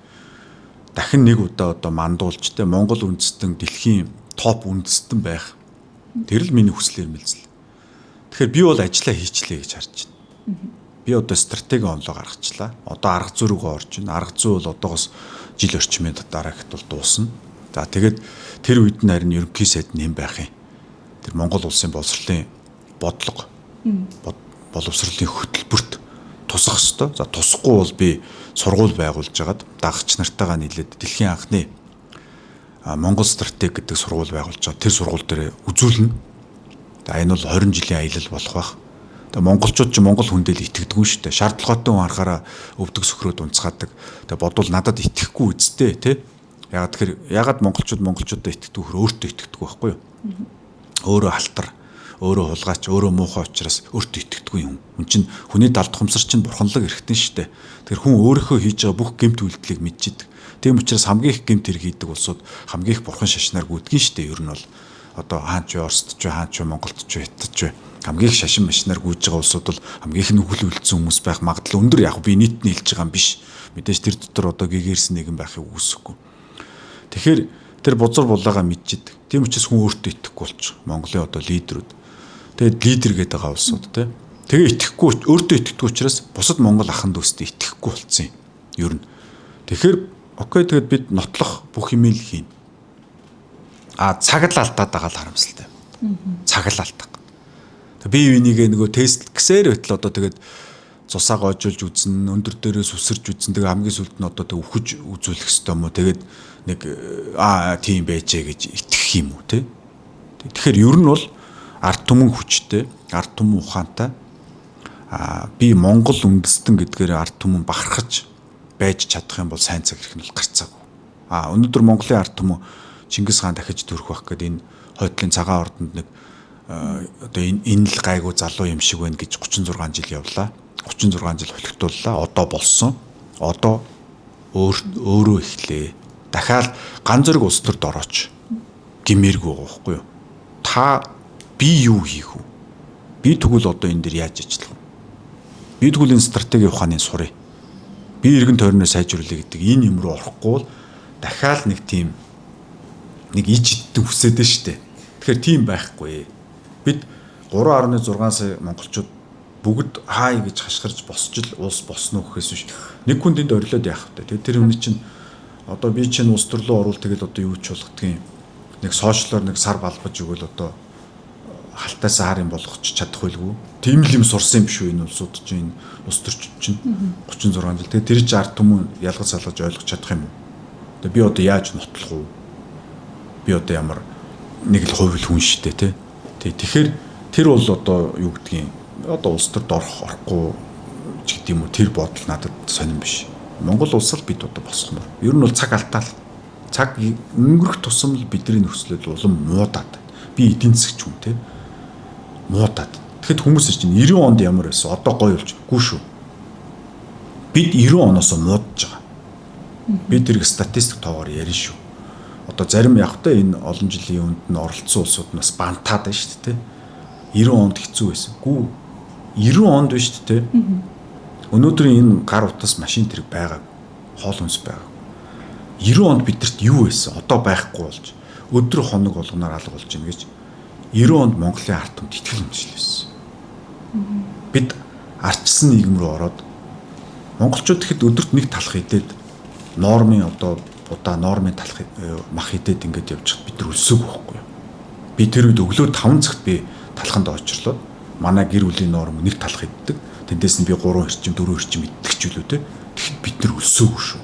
S2: дахин нэг удаа одоо мандуулж те Монгол үндэстэн дэлхийн топ үндэстэн байх. Тэр л миний хүсэл эрмэлзэл. Тэгэхээр би бол ажиллаа хийчлээ гэж харж байна. Би одоо стратеги онлоо гаргачлаа. Одоо арга зүй рүүгээ орж байна. Арга зүй бол одоогоос жил орчмын дараагт бол дуусна. За тэгээд тэр үед нь харин ерөнхий сайд нь хэн байх юм? Тэр Монгол улсын боловсролын бодлого боловсролын хөтөлбөрт тусах ёстой. За тусахгүй бол би сургууль байгуулж агаад дагагч нартайгаа нийлээд дэлхийн анхны Монгол стратеги гэдэг сургууль байгуулж байгаа. Тэр сургууль дээр үзүүлнэ. Энэ бол 20 жилийн аялал болох байх. Тэгээ монголчууд ч монгол хүндэл итгэдэггүй шүү дээ. Шаардлагатай хүн харахаараа өвдөг сөхрөөд унцгаадаг. Тэгээ бодвол надад итгэхгүй үсттэй тий. Ягаад монголчуудад итгэдэг хөр өөртөө итгэдэг байхгүй юу? Өөрөө халтар, өөрөө хулгайч, өөрөө муухай учраас өөртөө итгэдэггүй юм. Хүн чинь хүний далд тухамсар чинь бурханлаг эрхтэн шүү дээ. Тэр хүн өөрийнхөө хийж байгаа бүх гэмт үйлдэлийг мэдчихэдэг. Тийм учраас хамгийн их гэмт хэрэг хийдэг улсууд хамгийн их бурхан шашнаар гүйдгэн шүү дээ. Ер нь бол одоо хаач вэ, Оросд ч вэ, хаач вэ, Монголд ч вэ, Хятад ч вэ хамгийн их шашин машинаар гүйж байгаа улсууд бол хамгийн их нүгэл үлдсэн хүмүүс байх магадлал өндөр. Яг би нийт нь хэлж байгаа юм биш. Мэдээж тэр дотор одоо гэгэрсэн нэгэн байхыг үгүйсэхгүй. Тэгэхээр тэр бузар булаагаа мэдчихэд. Тийм учраас хүн өөртөө итгэхгүй болчих. Монголын одоо лидерүүд. Тэгээд лидер гэдэг байгаа улсууд те. Тэгээ итгэхгүй өөртөө итгэдэг учраас бусад монгол ахын дүүстэй итгэхгүй болцсон юм. Ер нь. Тэгэхээр окей тэгээд бид нотлох бүх юм л хийн. Цагаалалтаад байгаа л харамсалтай. Цагаалалтаа. Би энийг нөгөө тест гэсээр байтал одоо тэгээд цусаа гоожулж үзнэ, өндөр дээрээс үсэрж үзнэ. Тэгээ хамгийн сүлд нь одоо тэг өвхөж үзүүлэх ёстой юм уу? Тэгээд нэг тийм байжээ гэж итгэх юм уу те? Тэгэхээр ер нь бол ард түмэн хүчтэй, ард түмэн ухаантай. Би Монгол үндэстэн гэдгээр ард түмэн бахархаж байж чадах юм бол сайн цаг ирэх нь бол гарцаагүй. Өнөөдөр Монголын ард түмэн Чингис хаан дахиж төрөх байх гэдэг энэ хойдлын цагаан ордонд нэг одоо энэ л гайгүй залуу юм шиг байна гэж 36 жил явлаа. 36 жил холигдууллаа. Одоо болсон. Одоо өөрөө эхлэе. Дахиад ганц зэрэг улс төрд орооч гэмээргүй байгаа байхгүй юу? Та би юу хийх вэ? Би тэгвэл одоо энэ дэр яаж ажиллах вэ? Би тэгвэл энэ стратеги ухааны сурыг. Би эргэн тойрноо сайжруулъя гэдэг энэ юм руу орохгүй бол дахиад нэг тийм нэг иж идэх хүсээд нь штэ. Тэгэхээр тийм байхгүй. Бид 3.6 сая монголчууд бүгд хай гэж хашгирч босч л улс босно гэхээс биш. Нэг хүн тэнд орилоод яах вэ? Тэгээд тэр хүний чинь одоо би чинь улс төрлөө оруул тэгэл одоо юу ч болгох юм. Нэг сошиалор нэг сар балбаж өгөөл одоо халтаас аарын болгоч чадах байлгүй. Тийм л юм сурсан юм биш үү энэ улсууд чинь энэ улс төрчид чинь 36 жил. Тэгээ тэр чинь ард түмэн ялгаж салгаж ойлгож чадах юм уу? Тэгээ би одоо яаж нотлох уу? Би одоо ямар нэг л хувь л хүн шүү дээ, тий. Тэгэхээр тэр бол одоо юу гэдгийг одоо улс төрд орохгүй ч гэдэг юм уу тэр бодол надад сонирн биш. Монгол улсаар бид одоо босгомоор. Ер нь бол цаг алдаал. Цаг өнгөрөх тусам л бидний нөхцөлөд улам муудаад. Би эдийн засгч хүн те. Муудаад. Тэгэхэд хүмүүс чинь 90 онд ямар байсан? Одоо гоё болж гүү шүү. Бид 90 оноос муудаж байгаа. Би тэрийг статистик тоогоор ярина шүү. Одоо зарим явахтай энэ олон жилийн өмнө нь оролцсон улсууд нас бантаад байна шүү дээ те. 90 онд хэцүү байсан. Гүү 90 онд байна шүү дээ те. Өнөөдрийн энэ гар утас машин тэрэг байгаа. Хоол хүнс байгаа. 90 онд бидэрт юу байсан? Одоо байхгүй болж өдөр хоног болгоноор алга болж байна гэж 90 онд Монголын ард түмэнд итгэл үндэслэсэн. Бид ардчсан нийгэм рүү ороод монголчууд тэгэхэд өдөрт нэг талах идээд нормын одоо удаа нормын талах мах идээд ингэж явж хад бид нар өлсөг байхгүй юу? Би тэр үед өглөө 5 цагт би талханд очрлоо. Манай гэр бүлийн норм нэг талах иддэг. Тэндээс нь би 3 эрчим 4 эрчим иддэг ч үлээ те. Тэгэхэд бид нар өлсөөгүй шүү.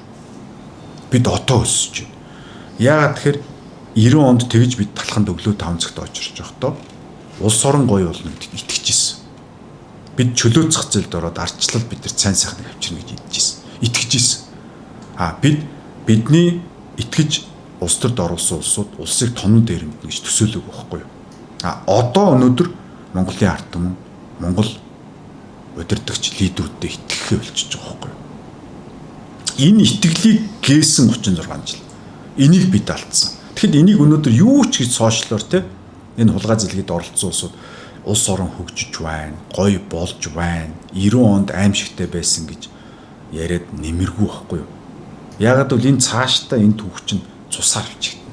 S2: Бид одоо өсөж байна. Яагаад тэгэхээр 90 онд тэгж бид талханд өглөө 5 цагт очирч байхдаа улс орон гоё болно гэдэгт итгэжсэн. Бид чөлөө зах зээлд ороод ардчлал бид нар сайн сайхныг авчирна гэж итгэжсэн. Бидний итгэж улс төрд оруулсан улсууд улсыг тонон дээр мэднэ гэж төсөөлөг байхгүй юу? Одоо өнөөдөр Монголын ард түмэн Монгол удирдагч лидерүүдэд итгэхээ болчихж байгаа байхгүй юу? Энэ итгэлийг гээсэн 36 жил. Энийг бид алдсан. Тэгэхэд энийг өнөөдөр юу ч гэж сошиалор те энэ хулгай зэлгэд оролцсон улсууд улс орон хөгжиж байна, гоё болж байна, 90 онд аимшигтай байсан гэж яриад нэмэргүй байхгүй юу? Яагаад гэвэл энэ цаашдаа энэ түүх чинь цусаар бичигдэнэ.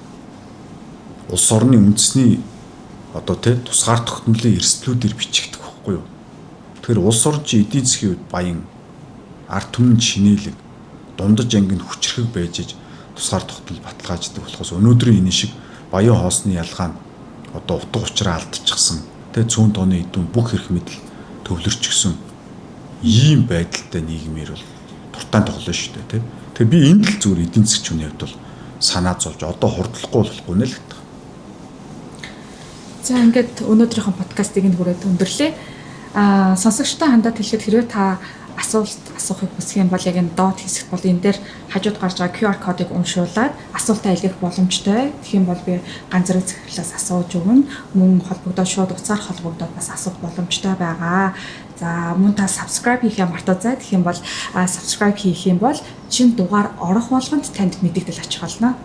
S2: Улс орны үндэсний одоо те тусгаар тогтнолын эрсдлүүдээр бичигдэх байхгүй юу? Тэгэхээр улс орн чи эдийн засгийн үед баян ард түмэн шинэлэг дундаж ангийн хүчрхэг байж тусгаар тогтнол баталгааждаг болохоос өнөөдрийн энэ шиг баян хоосны ялгаа нь одоо утга учраа алдчихсан тэ цөөн тооны эдүүн бүх эрх мэдэл төвлөрчихсөн ийм байдалтай нийгмээр бол дуртаан тоглоно шүү дээ тэ. Тэгээ би энэ л зүгээр эдийн засгч хүний хувьд бол санаа зовж одоо хурдлахгүй болохгүй нэ л гэдэг.
S1: За ингээд өнөөдрийнхөө подкастыг энэ хүрээд өндөрлөө. Сонсогчтой хандаад хэлэхэд хэрвээ та асуулт асуухыг хүсэх юм бол яг энэ доод хэсэгт бол энэ дээр хажууд гарч байгаа QR кодыг уншуулад асуултаа илгээх боломжтой. Тэгэх юм бол би ганц зэрэг захирлаас асууж өгнө. Мөн холбогдоод шууд утсаар холбогдоод бас асуух боломжтой байгаа. За мөн та subscribe хийхээ мартаоцай. Тэгэх юм бол subscribe хийх юм бол шинэ дугаар орох болгонд танд мэдээлэл очих болно.